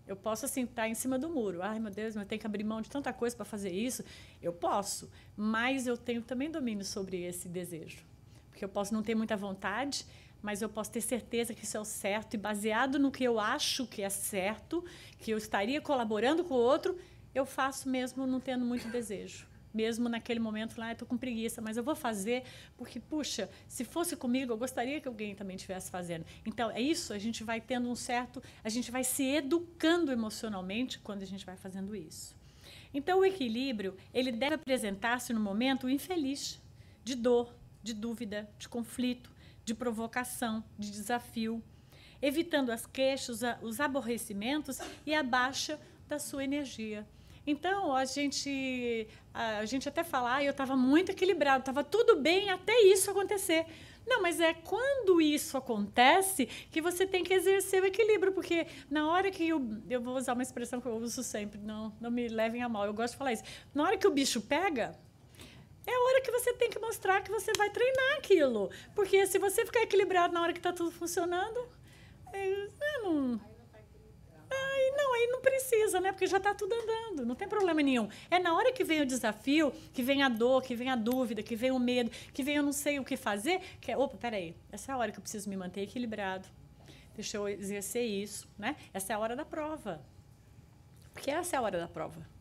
Eu posso, assim, estar em cima do muro. Ai, meu Deus, eu tenho que abrir mão de tanta coisa para fazer isso. Eu posso, mas eu tenho também domínio sobre esse desejo. Porque eu posso não ter muita vontade, mas eu posso ter certeza que isso é o certo, e baseado no que eu acho que é certo, que eu estaria colaborando com o outro, eu faço mesmo não tendo muito desejo. Mesmo naquele momento lá, estou com preguiça, mas eu vou fazer porque, puxa, se fosse comigo, eu gostaria que alguém também estivesse fazendo. Então, é isso, a gente vai tendo a gente vai se educando emocionalmente quando a gente vai fazendo isso. Então, o equilíbrio, ele deve apresentar-se no momento infeliz, de dor, de dúvida, de conflito, de provocação, de desafio, evitando as queixas, os aborrecimentos e a baixa da sua energia. Então, a gente até fala, eu estava muito equilibrado, estava tudo bem até isso acontecer. Não, mas é quando isso acontece que você tem que exercer o equilíbrio, porque na hora que eu vou usar uma expressão que eu uso sempre, não me levem a mal, eu gosto de falar isso. Na hora que o bicho pega, é a hora que você tem que mostrar que você vai treinar aquilo. Porque se você ficar equilibrado na hora que está tudo funcionando, aí não precisa, né? Porque já está tudo andando, não tem problema nenhum. É na hora que vem o desafio, que vem a dor, que vem a dúvida, que vem o medo, que vem eu não sei o que fazer, que é, opa, peraí, essa é a hora que eu preciso me manter equilibrado. Deixa eu exercer isso, né? Essa é a hora da prova. Porque essa é a hora da prova.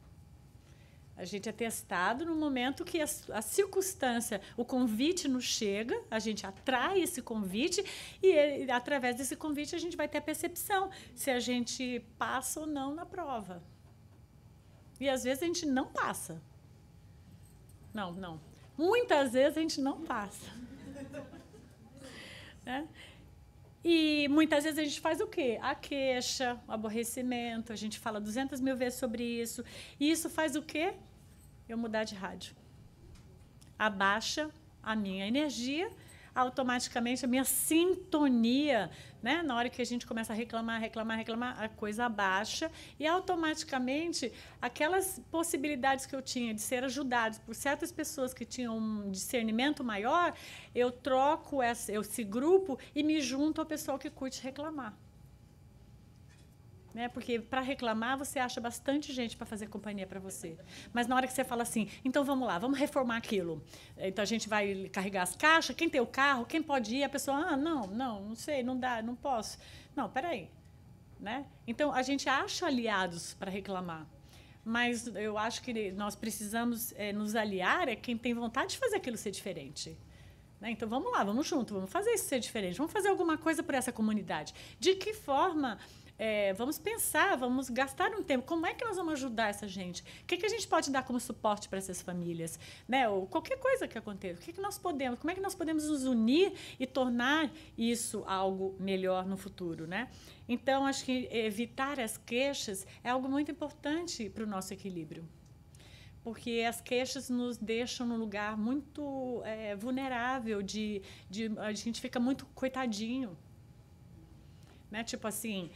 A gente é testado no momento que a circunstância, o convite nos chega, a gente atrai esse convite e, através desse convite, a gente vai ter a percepção se a gente passa ou não na prova. E, às vezes, a gente não passa. Não. Muitas vezes, a gente não passa. Né? E, muitas vezes, a gente faz o quê? A queixa, o aborrecimento, a gente fala 200 mil vezes sobre isso. E isso faz o quê? Eu mudar de rádio. Abaixa a minha energia, automaticamente a minha sintonia, né? Na hora que a gente começa a reclamar, a coisa abaixa e automaticamente aquelas possibilidades que eu tinha de ser ajudado por certas pessoas que tinham um discernimento maior, eu troco esse grupo e me junto ao pessoal que curte reclamar. Né? Porque para reclamar você acha bastante gente para fazer companhia para você. Mas na hora que você fala assim, então vamos lá, vamos reformar aquilo. Então a gente vai carregar as caixas, quem tem o carro, quem pode ir, a pessoa, não sei, não dá, não posso. Não, peraí. Né? Então a gente acha aliados para reclamar. Mas eu acho que nós precisamos nos aliar quem tem vontade de fazer aquilo ser diferente. Né? Então vamos lá, vamos junto, vamos fazer isso ser diferente, vamos fazer alguma coisa por essa comunidade. De que forma... vamos pensar, vamos gastar um tempo. Como é que nós vamos ajudar essa gente? O que a gente pode dar como suporte para essas famílias? Né? Ou qualquer coisa que aconteça. Como é que nós podemos nos unir e tornar isso algo melhor no futuro? Né? Então, acho que evitar as queixas é algo muito importante para o nosso equilíbrio. Porque as queixas nos deixam num lugar muito vulnerável, a gente fica muito coitadinho. Né? Tipo assim,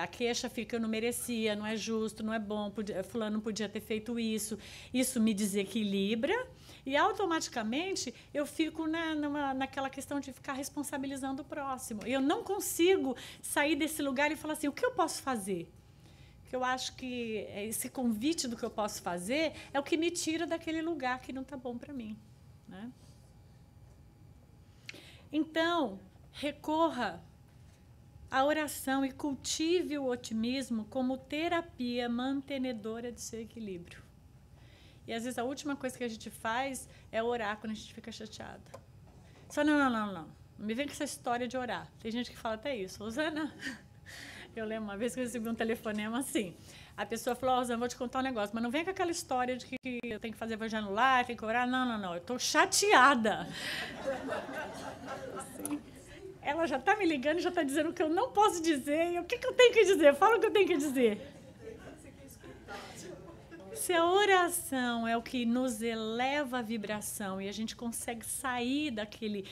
a queixa fica, eu não merecia, não é justo, não é bom, fulano não podia ter feito isso. Isso me desequilibra e automaticamente eu fico naquela questão de ficar responsabilizando o próximo. Eu não consigo sair desse lugar e falar assim, o que eu posso fazer? Porque eu acho que esse convite do que eu posso fazer é o que me tira daquele lugar que não está bom para mim. Né? Então, recorra a oração e cultive o otimismo como terapia mantenedora de seu equilíbrio. E, às vezes, a última coisa que a gente faz é orar quando a gente fica chateada. Só não. Não me vem com essa história de orar. Tem gente que fala até isso. Rosana, eu lembro uma vez que eu recebi um telefonema assim. A pessoa falou, Rosana, vou te contar um negócio, mas não vem com aquela história de que eu tenho que fazer evangelho lá, tenho que orar. Não. Eu estou chateada. Assim. Ela já está me ligando e já está dizendo o que eu não posso dizer. E o que eu tenho que dizer? Fala o que eu tenho que dizer. Se a oração é o que nos eleva a vibração e a gente consegue sair daquele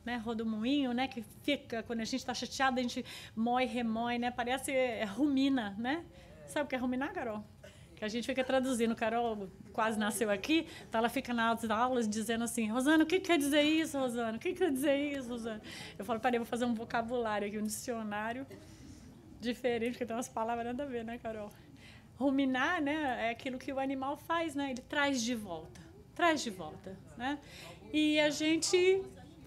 né, rodomoinho, né, que fica, quando a gente está chateado, a gente mói, remói, né, parece rumina, né? Sabe o que é ruminar, Carol? Que a gente fica traduzindo. Carol quase nasceu aqui, então ela fica nas aulas dizendo assim, Rosana, o que quer dizer isso, Rosana? O que quer dizer isso, Rosana? Eu falo, peraí, vou fazer um vocabulário aqui, um dicionário diferente, porque tem umas palavras nada a ver, né, Carol? Ruminar, né, é aquilo que o animal faz, né? Ele traz de volta, né? E a gente,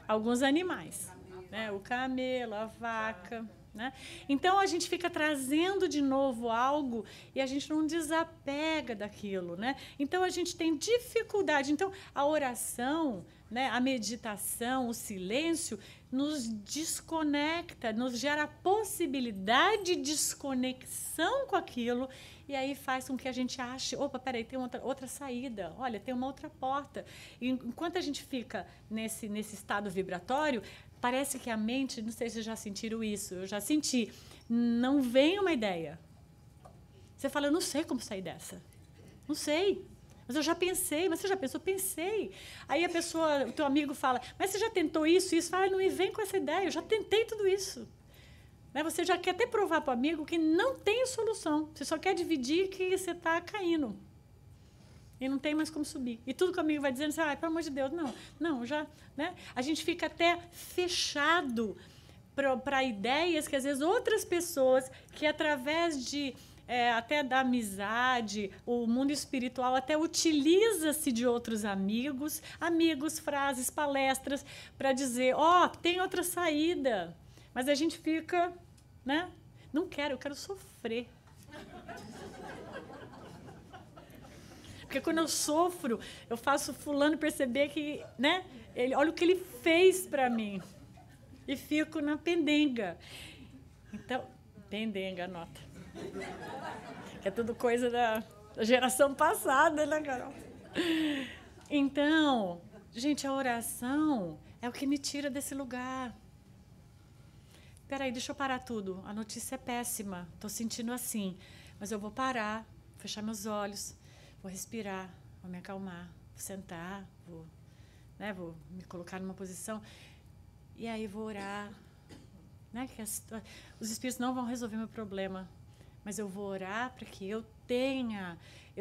alguns animais, né? O camelo, a vaca... Né? Então, a gente fica trazendo de novo algo e a gente não desapega daquilo. Né? Então, a gente tem dificuldade. Então, a oração, né, a meditação, o silêncio, nos desconecta, nos gera a possibilidade de desconexão com aquilo e aí faz com que a gente ache, opa, peraí, tem outra saída, olha, tem uma outra porta. E enquanto a gente fica nesse estado vibratório, parece que a mente, não sei se vocês já sentiram isso, eu já senti, não vem uma ideia. Você fala, eu não sei como sair dessa. Não sei. Mas eu já pensei. Mas você já pensou? Pensei. Aí a pessoa, o teu amigo fala, mas você já tentou isso? Isso? Fala, não me vem com essa ideia. Eu já tentei tudo isso. Né? Você já quer até provar para o amigo que não tem solução. Você só quer dividir que você está caindo. E não tem mais como subir. E tudo que o amigo vai dizendo, assim, pelo amor de Deus, não, já... Né? A gente fica até fechado para ideias que, às vezes, outras pessoas, que através de... até da amizade, o mundo espiritual até utiliza-se de outros amigos, frases, palestras, para dizer, tem outra saída. Mas a gente fica, né? Não quero, eu quero sofrer. Porque quando eu sofro, eu faço fulano perceber que, né? Olha o que ele fez para mim. E fico na pendenga. Então, pendenga, anota. É tudo coisa da geração passada, né, Carol? Então, gente, a oração é o que me tira desse lugar. Peraí, deixa eu parar tudo. A notícia é péssima. Estou sentindo assim. Mas eu vou parar, fechar meus olhos, vou respirar, vou me acalmar, vou sentar, vou me colocar numa posição. E aí vou orar. Né? Que os espíritos não vão resolver meu problema. Mas eu vou orar para que eu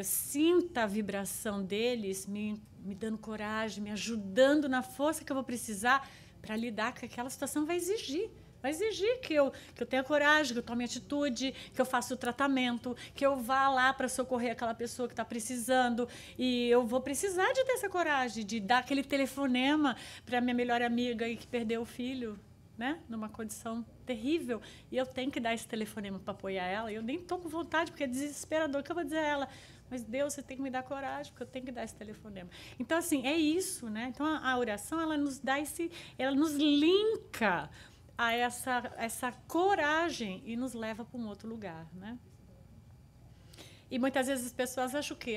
sinta a vibração deles me dando coragem, me ajudando na força que eu vou precisar para lidar com aquela situação. Vai exigir que eu tenha coragem, que eu tome atitude, que eu faça o tratamento, que eu vá lá para socorrer aquela pessoa que está precisando. E eu vou precisar de ter essa coragem, de dar aquele telefonema para minha melhor amiga que perdeu o filho, né? Numa condição terrível, e eu tenho que dar esse telefonema para apoiar ela, e eu nem estou com vontade, porque é desesperador, que eu vou dizer a ela, mas Deus, você tem que me dar coragem, porque eu tenho que dar esse telefonema. Então, assim, é isso, né? Então, a oração, ela nos dá ela nos linka a essa coragem e nos leva para um outro lugar, né? E muitas vezes as pessoas acham que,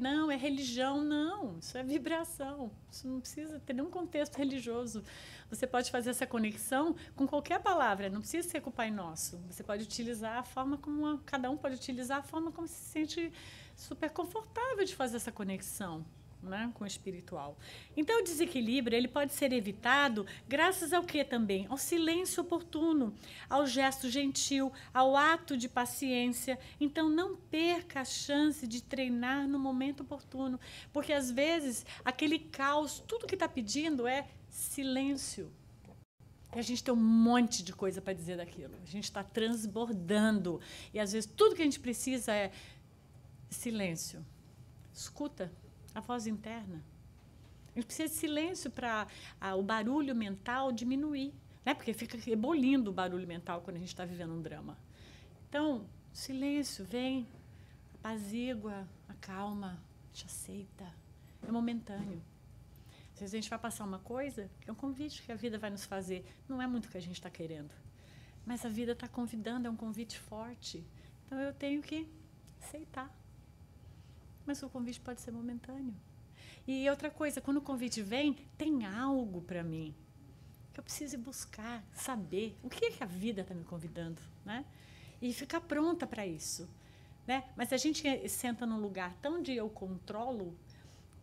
não, é religião. Não, isso é vibração. Isso não precisa ter nenhum contexto religioso. Você pode fazer essa conexão com qualquer palavra, não precisa ser com o Pai Nosso. Você pode utilizar a forma como... Cada um pode utilizar a forma como se sente super confortável de fazer essa conexão, né, com o espiritual. Então, o desequilíbrio ele pode ser evitado graças ao quê também? Ao silêncio oportuno, ao gesto gentil, ao ato de paciência. Então, não perca a chance de treinar no momento oportuno, porque, às vezes, aquele caos, tudo que está pedindo é silêncio. E a gente tem um monte de coisa para dizer daquilo. A gente está transbordando. E, às vezes, tudo que a gente precisa é silêncio. Escuta a voz interna. A gente precisa de silêncio para o barulho mental diminuir, né? Porque fica ebolindo o barulho mental quando a gente está vivendo um drama. Então, silêncio, vem, apazigua, acalma, te aceita. É momentâneo. Às vezes a gente vai passar uma coisa, que é um convite que a vida vai nos fazer. Não é muito o que a gente está querendo. Mas a vida está convidando, é um convite forte. Então, eu tenho que aceitar. Mas o convite pode ser momentâneo. E outra coisa, quando o convite vem, tem algo para mim que eu preciso buscar, saber o que é que a vida está me convidando, né? E ficar pronta para isso, né? Mas a gente senta num lugar tão de eu controlo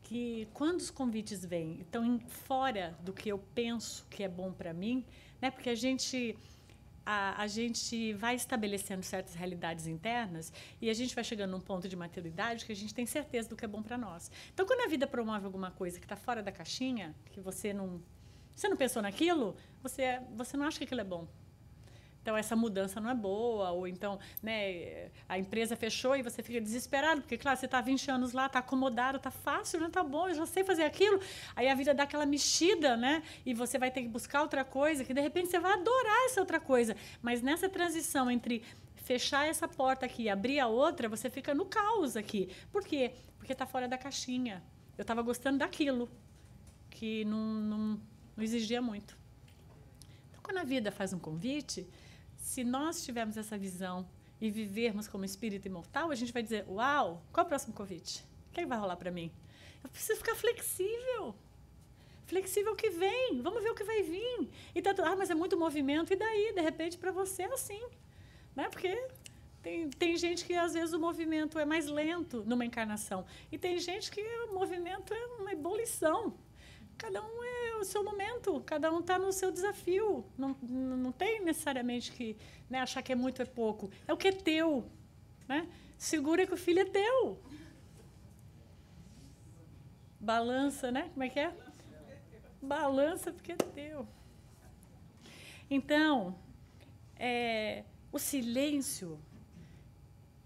que quando os convites vêm, estão fora do que eu penso que é bom para mim, né? Porque a gente vai estabelecendo certas realidades internas e a gente vai chegando num ponto de maturidade que a gente tem certeza do que é bom para nós. Então, quando a vida promove alguma coisa que está fora da caixinha, que você não pensou naquilo, você não acha que aquilo é bom. Então, essa mudança não é boa, ou então, né, a empresa fechou e você fica desesperado, porque, claro, você está há 20 anos lá, está acomodado, está fácil, né, está bom, eu já sei fazer aquilo. Aí a vida dá aquela mexida, né, e você vai ter que buscar outra coisa, que de repente você vai adorar essa outra coisa. Mas nessa transição entre fechar essa porta aqui e abrir a outra, você fica no caos aqui. Por quê? Porque está fora da caixinha. Eu estava gostando daquilo, que não exigia muito. Então, quando a vida faz um convite... Se nós tivermos essa visão e vivermos como espírito imortal, a gente vai dizer, uau, qual é o próximo convite? O que vai rolar para mim? Eu preciso ficar flexível. Flexível que vem. Vamos ver o que vai vir. E tá, mas é muito movimento. E daí, de repente, para você é assim. Né? Porque Tem gente que, às vezes, o movimento é mais lento numa encarnação. E tem gente que o movimento é uma ebulição. Cada um é o seu momento, cada um está no seu desafio. Não tem necessariamente que, né, achar que é muito ou é pouco. É o que é teu. Né? Segura que o filho é teu. Balança, né? Como é que é? Balança porque é teu. Então, o silêncio,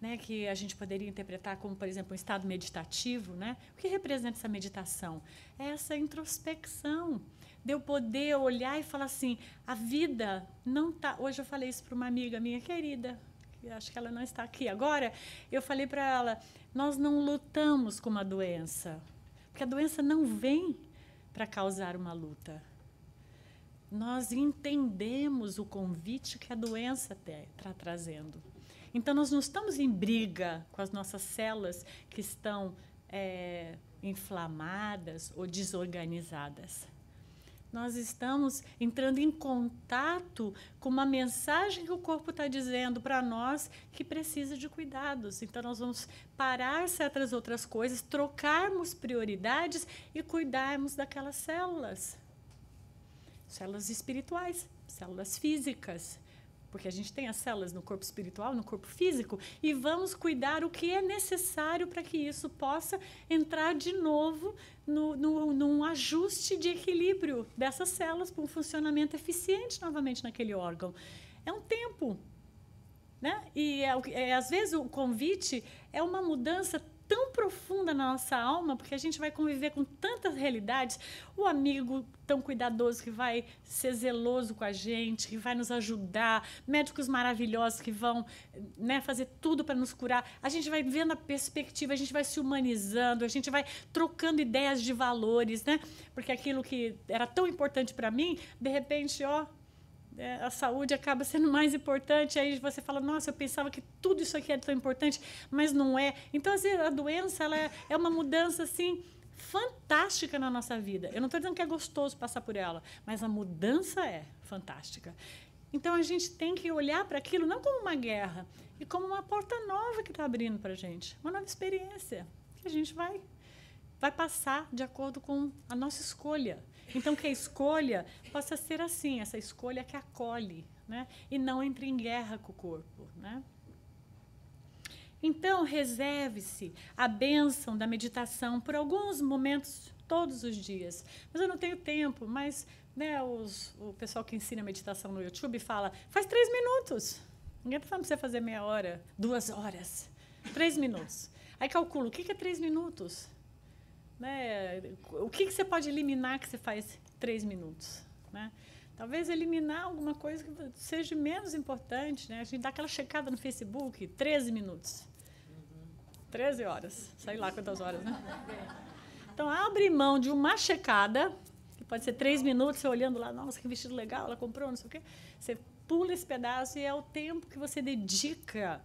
né, que a gente poderia interpretar como, por exemplo, um estado meditativo, né? O que representa essa meditação? É essa introspecção, de eu poder olhar e falar assim, a vida não está... Hoje eu falei isso para uma amiga minha querida, que acho que ela não está aqui agora, eu falei para ela, nós não lutamos com uma doença, porque a doença não vem para causar uma luta. Nós entendemos o convite que a doença está trazendo. Então, nós não estamos em briga com as nossas células que estão inflamadas ou desorganizadas. Nós estamos entrando em contato com uma mensagem que o corpo está dizendo para nós que precisa de cuidados. Então, nós vamos parar certas outras coisas, trocarmos prioridades e cuidarmos daquelas células. Células espirituais, células físicas. Porque a gente tem as células no corpo espiritual, no corpo físico, e vamos cuidar o que é necessário para que isso possa entrar de novo num ajuste de equilíbrio dessas células para um funcionamento eficiente novamente naquele órgão. É um tempo. Né? E, às vezes, o convite é uma mudança tão profunda na nossa alma, porque a gente vai conviver com tantas realidades, o amigo tão cuidadoso que vai ser zeloso com a gente, que vai nos ajudar, médicos maravilhosos que vão, né, fazer tudo para nos curar. A gente vai vendo a perspectiva, a gente vai se humanizando, a gente vai trocando ideias de valores, né? Porque aquilo que era tão importante para mim, de repente, a saúde acaba sendo mais importante, aí você fala, nossa, eu pensava que tudo isso aqui é tão importante, mas não é. Então, às vezes, a doença ela é uma mudança assim, fantástica na nossa vida. Eu não estou dizendo que é gostoso passar por ela, mas a mudança é fantástica. Então, a gente tem que olhar para aquilo não como uma guerra, e como uma porta nova que está abrindo para a gente, uma nova experiência, que a gente vai passar de acordo com a nossa escolha. Então, que a escolha possa ser assim, essa escolha que acolhe, né? E não entre em guerra com o corpo. Né? Então, reserve-se a bênção da meditação por alguns momentos, todos os dias. Mas eu não tenho tempo, mas né, o pessoal que ensina meditação no YouTube fala, faz 3 minutos. Ninguém está falando para você fazer meia hora, 2 horas. 3 minutos. Aí calcula, o que é 3 minutos? Né? O que você pode eliminar que você faz 3 minutos? Né? Talvez eliminar alguma coisa que seja menos importante. Né? A gente dá aquela checada no Facebook, 13 minutos. 13 horas. Sei lá quantas horas, né? Então, abre mão de uma checada, que pode ser 3 minutos, você olhando lá, nossa, que vestido legal, ela comprou, não sei o quê. Você pula esse pedaço e é o tempo que você dedica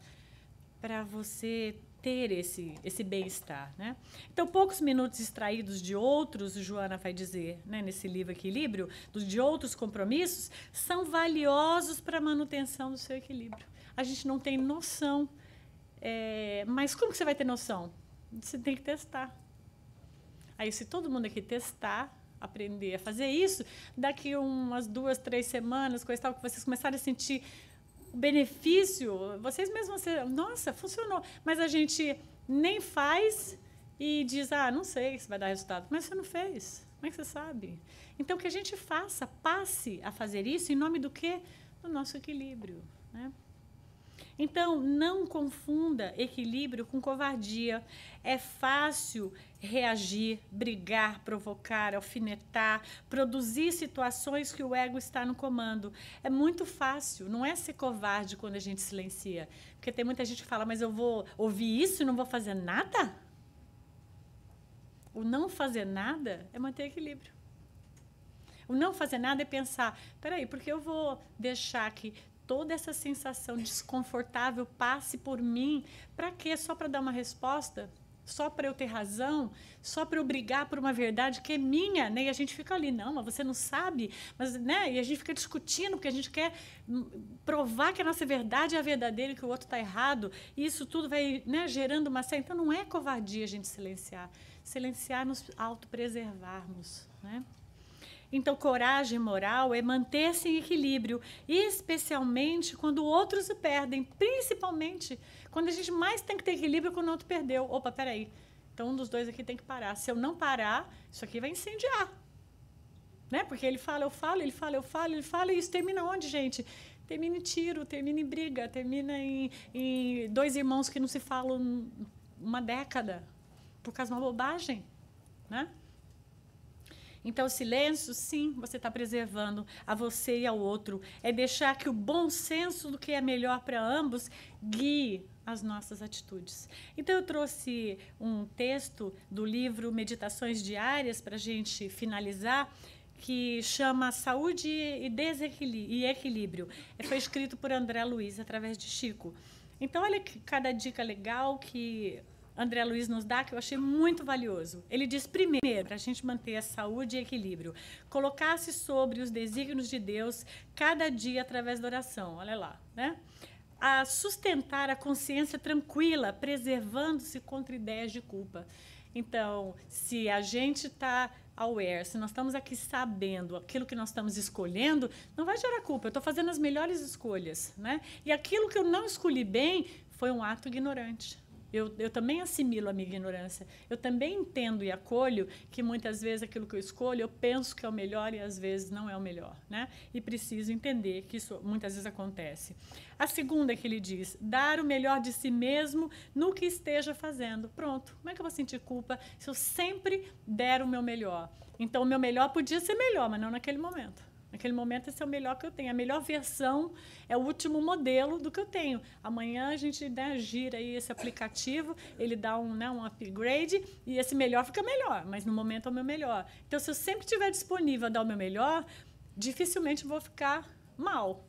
para você ter esse bem-estar. Né? Então, poucos minutos extraídos de outros, Joana vai dizer, né, nesse livro Equilíbrio, de outros compromissos, são valiosos para a manutenção do seu equilíbrio. A gente não tem noção. Mas como que você vai ter noção? Você tem que testar. Aí, se todo mundo aqui testar, aprender a fazer isso, daqui umas 2, 3 semanas, coisa tal, que vocês começarem a sentir benefício, vocês mesmos vão ser, nossa, funcionou. Mas a gente nem faz e diz, não sei se vai dar resultado. Mas você não fez. Como é que você sabe? Então, que a gente faça, passe a fazer isso em nome do quê? Do nosso equilíbrio. Né? Então, não confunda equilíbrio com covardia. É fácil reagir, brigar, provocar, alfinetar, produzir situações que o ego está no comando. É muito fácil, não é ser covarde quando a gente silencia. Porque tem muita gente que fala, mas eu vou ouvir isso e não vou fazer nada? O não fazer nada é manter equilíbrio. O não fazer nada é pensar, peraí, porque eu vou deixar que toda essa sensação desconfortável passe por mim, para quê? Só para dar uma resposta? só para eu ter razão, só para eu brigar por uma verdade que é minha, né? E a gente fica ali, não, mas você não sabe, mas, né? E a gente fica discutindo porque a gente quer provar que a nossa verdade é a verdadeira e que o outro está errado. E isso tudo vai, né, gerando uma série. Então, não é covardia a gente silenciar. Silenciar, nos autopreservarmos, né? Então, coragem moral é manter-se em equilíbrio, especialmente quando outros se perdem, principalmente quando a gente mais tem que ter equilíbrio quando o outro perdeu. Opa, peraí. Então, um dos dois aqui tem que parar. Se eu não parar, isso aqui vai incendiar. Né? Porque ele fala, eu falo, ele fala, eu falo, ele fala, e isso termina onde, gente? Termina em tiro, termina em briga, termina em dois irmãos que não se falam uma década por causa de uma bobagem, né? Então, o silêncio, sim, você está preservando a você e ao outro. É deixar que o bom senso do que é melhor para ambos guie as nossas atitudes. Então, eu trouxe um texto do livro Meditações Diárias, para a gente finalizar, que chama Saúde e Equilíbrio. Foi escrito por André Luiz, através de Chico. Então, olha que cada dica legal que André Luiz nos dá, que eu achei muito valioso. Ele diz, primeiro, para a gente manter a saúde e equilíbrio, colocar-se sobre os desígnios de Deus cada dia através da oração. Olha lá, né? A sustentar a consciência tranquila, preservando-se contra ideias de culpa. Então, se a gente está aware, se nós estamos aqui sabendo aquilo que nós estamos escolhendo, não vai gerar culpa. Eu estou fazendo as melhores escolhas, né? E aquilo que eu não escolhi bem foi um ato ignorante. Eu também assimilo a minha ignorância. Eu também entendo e acolho que muitas vezes aquilo que eu escolho, eu penso que é o melhor e às vezes não é o melhor, né? E preciso entender que isso muitas vezes acontece. A segunda é que ele diz, dar o melhor de si mesmo no que esteja fazendo. Pronto. Como é que eu vou sentir culpa se eu sempre der o meu melhor? Então, o meu melhor podia ser melhor, mas não naquele momento. Naquele momento, esse é o melhor que eu tenho. A melhor versão é o último modelo do que eu tenho. Amanhã a gente, né, gira aí esse aplicativo, ele dá um upgrade e esse melhor fica melhor, mas no momento é o meu melhor. Então, se eu sempre estiver disponível a dar o meu melhor, dificilmente vou ficar mal.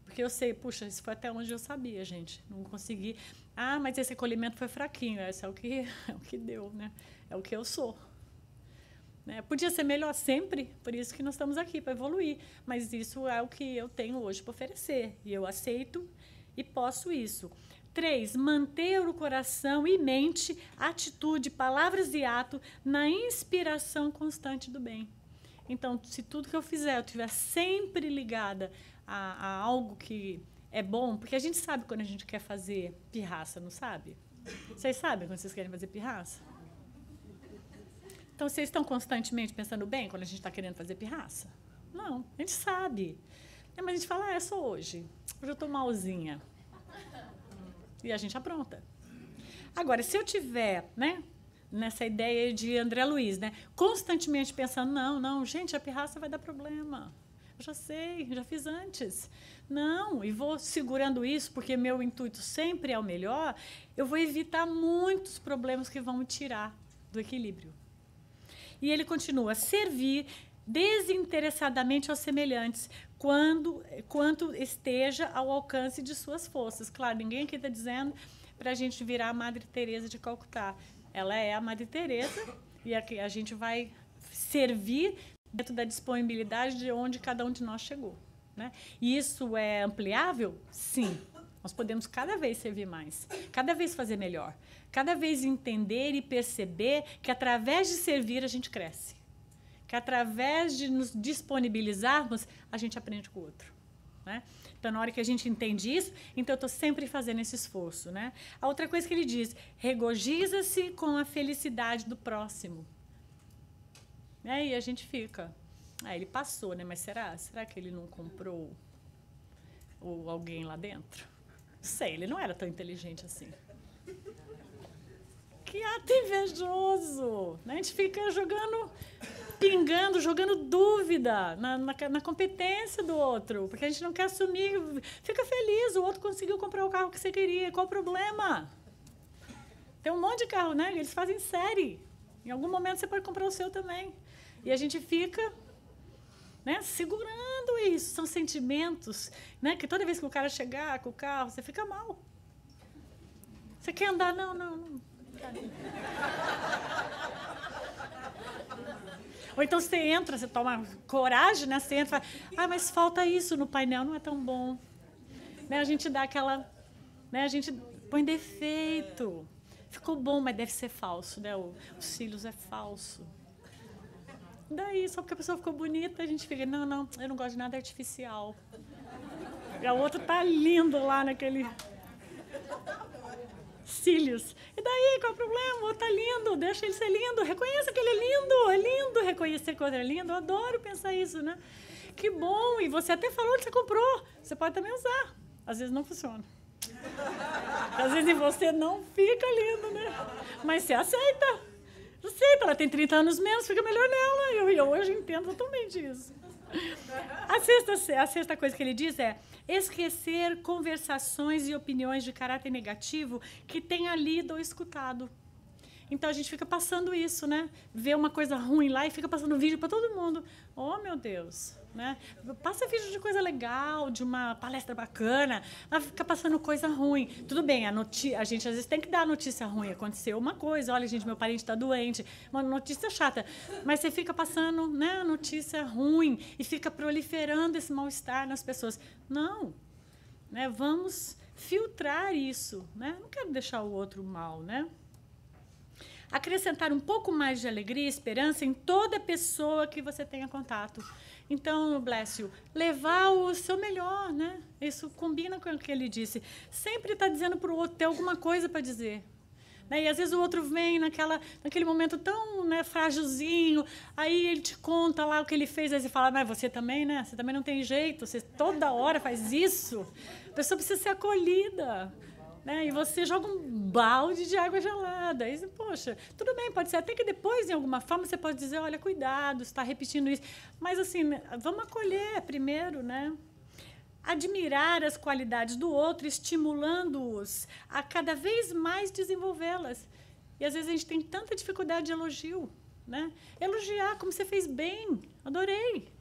Porque eu sei, puxa, isso foi até onde eu sabia, gente. Não consegui. Ah, mas esse acolhimento foi fraquinho. Esse é o que deu, né? É o que eu sou. Podia ser melhor sempre, por isso que nós estamos aqui, para evoluir. Mas isso é o que eu tenho hoje para oferecer. E eu aceito e posso isso. 3, manter o coração e mente, atitude, palavras e ato na inspiração constante do bem. Então, se tudo que eu fizer eu estiver sempre ligada a algo que é bom, porque a gente sabe quando a gente quer fazer pirraça, não sabe? Vocês sabem quando vocês querem fazer pirraça? Então, vocês estão constantemente pensando bem quando a gente está querendo fazer pirraça? Não, a gente sabe. Mas a gente fala, é só hoje. Hoje eu estou malzinha. E a gente apronta. Agora, se eu tiver, né, nessa ideia de André Luiz, né, constantemente pensando, não, gente, a pirraça vai dar problema. Eu já sei, já fiz antes. Não, e vou segurando isso, porque meu intuito sempre é o melhor, eu vou evitar muitos problemas que vão me tirar do equilíbrio. E ele continua, servir desinteressadamente aos semelhantes, quanto esteja ao alcance de suas forças. Claro, ninguém aqui está dizendo para a gente virar a Madre Teresa de Calcutá. Ela é a Madre Teresa e a gente vai servir dentro da disponibilidade de onde cada um de nós chegou, né? E isso é ampliável? Sim. Nós podemos cada vez servir mais, cada vez fazer melhor, cada vez entender e perceber que através de servir a gente cresce, que através de nos disponibilizarmos a gente aprende com o outro, né? Então, na hora que a gente entende isso, então eu estou sempre fazendo esse esforço, né? A outra coisa que ele diz, regozija-se com a felicidade do próximo. E aí a gente fica, ele passou, né? Mas será que ele não comprou ou alguém lá dentro? Sei, ele não era tão inteligente assim. Que ato invejoso! Né? A gente fica jogando dúvida na competência do outro, porque a gente não quer assumir. Fica feliz, o outro conseguiu comprar o carro que você queria, qual o problema? Tem um monte de carro, né? Eles fazem série. Em algum momento você pode comprar o seu também. E a gente fica, né, segurando isso. São sentimentos, né, que toda vez que o cara chegar com o carro, você fica mal. Você quer andar? Não. Ou então você entra, você toma coragem, né? Você entra e fala, mas falta isso no painel, não é tão bom. Né? A gente dá aquela... Né? A gente põe defeito. Ficou bom, mas deve ser falso, né? Os cílios é falso. Daí, só porque a pessoa ficou bonita, a gente fica, não, eu não gosto de nada artificial. E a outra tá lindo lá naquele... cílios. E daí, qual é o problema? O outro tá lindo, deixa ele ser lindo. Reconheça que ele é lindo. Reconhecer que o outro é lindo. Eu adoro pensar isso, né? Que bom. E você até falou onde você comprou. Você pode também usar. Às vezes não funciona. Às vezes você não fica lindo, né? Mas você aceita. Aceita. Ela tem 30 anos menos, fica melhor nela. Eu hoje entendo totalmente isso. A sexta coisa que ele diz é esquecer conversações e opiniões de caráter negativo que tenha lido ou escutado. Então, a gente fica passando isso, né? Vê uma coisa ruim lá e fica passando vídeo para todo mundo. Oh, meu Deus! Né? Passa vídeo de coisa legal, de uma palestra bacana, mas fica passando coisa ruim. Tudo bem, a gente às vezes tem que dar a notícia ruim. Aconteceu uma coisa, olha, gente, meu parente está doente, uma notícia chata. Mas você fica passando, né, a notícia ruim e fica proliferando esse mal-estar nas pessoas. Não, né? Vamos filtrar isso. Né? Não quero deixar o outro mal, né? Acrescentar um pouco mais de alegria e esperança em toda pessoa que você tenha contato. Então, Blessio, levar o seu melhor, né? Isso combina com o que ele disse. Sempre está dizendo para o outro ter alguma coisa para dizer. Né? E às vezes o outro vem naquele momento tão, né, frágilzinho, aí ele te conta lá o que ele fez, aí você fala, mas você também, né? Você também não tem jeito, você toda hora faz isso. A pessoa precisa ser acolhida. Né? E você joga um balde de água gelada. Aí, poxa, tudo bem, pode ser até que depois, em alguma forma, você pode dizer, olha, cuidado, você está repetindo isso. Mas, assim, vamos acolher primeiro, né? Admirar as qualidades do outro, estimulando-os a cada vez mais desenvolvê-las. E, às vezes, a gente tem tanta dificuldade de elogio. Né? Elogiar, como você fez bem, adorei.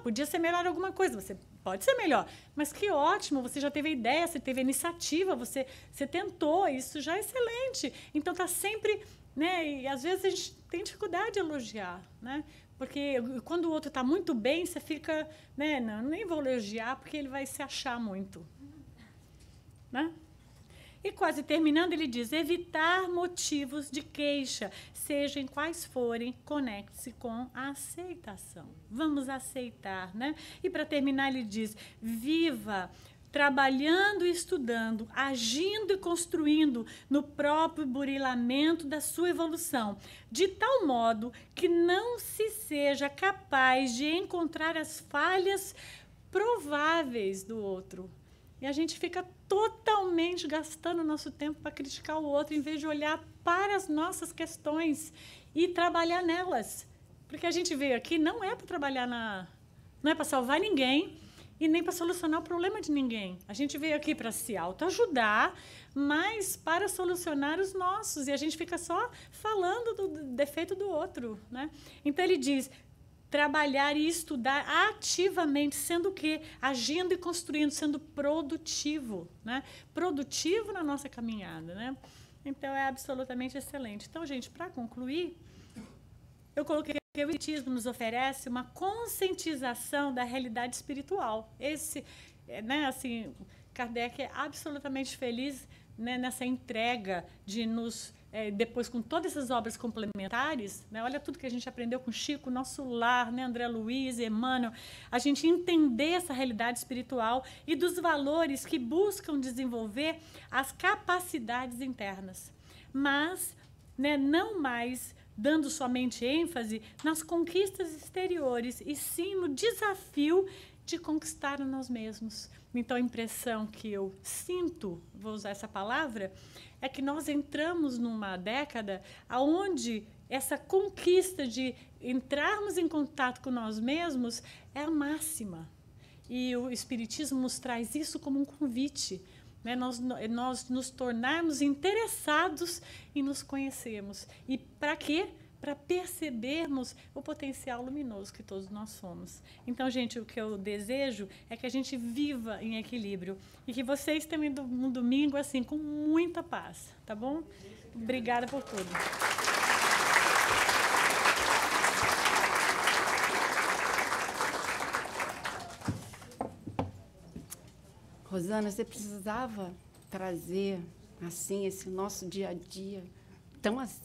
Podia ser melhor alguma coisa, você pode ser melhor, mas que ótimo, você já teve a ideia, você teve a iniciativa, você tentou, isso já é excelente. Então, está sempre... Né, e, às vezes, a gente tem dificuldade de elogiar, né? Porque quando o outro está muito bem, você fica... Né, não, nem vou elogiar, porque ele vai se achar muito. Né? E quase terminando, ele diz, evitar motivos de queixa, sejam quais forem, conecte-se com a aceitação. Vamos aceitar, né? E para terminar, ele diz, viva trabalhando e estudando, agindo e construindo no próprio burilamento da sua evolução, de tal modo que não se seja capaz de encontrar as falhas prováveis do outro. E a gente fica totalmente gastando nosso tempo para criticar o outro, em vez de olhar para as nossas questões e trabalhar nelas. Porque a gente veio aqui não é para trabalhar não é para salvar ninguém e nem para solucionar o problema de ninguém. A gente veio aqui para se autoajudar, mas para solucionar os nossos. E a gente fica só falando do defeito do outro. Né? Então, ele diz... trabalhar e estudar ativamente, sendo o quê? Agindo e construindo, sendo produtivo, né? Produtivo na nossa caminhada, né? Então, é absolutamente excelente. Então, gente, para concluir, eu coloquei que o Espiritismo nos oferece uma conscientização da realidade espiritual. Né, assim, Kardec é absolutamente feliz, né, nessa entrega de nos... depois, com todas essas obras complementares, né, olha tudo que a gente aprendeu com Chico, Nosso Lar, né, André Luiz, Emmanuel, a gente entender essa realidade espiritual e dos valores que buscam desenvolver as capacidades internas. Mas, né, não mais dando somente ênfase nas conquistas exteriores, e sim no desafio de conquistar a nós mesmos. Então, a impressão que eu sinto, vou usar essa palavra, é que nós entramos numa década onde essa conquista de entrarmos em contato com nós mesmos é a máxima. E o Espiritismo nos traz isso como um convite, né? Nós nos tornarmos interessados em nos conhecermos. E para quê? Para percebermos o potencial luminoso que todos nós somos. Então, gente, o que eu desejo é que a gente viva em equilíbrio e que vocês tenham um domingo assim com muita paz, tá bom? Obrigada por tudo. Rosana, você precisava trazer, assim, esse nosso dia a dia tão assim.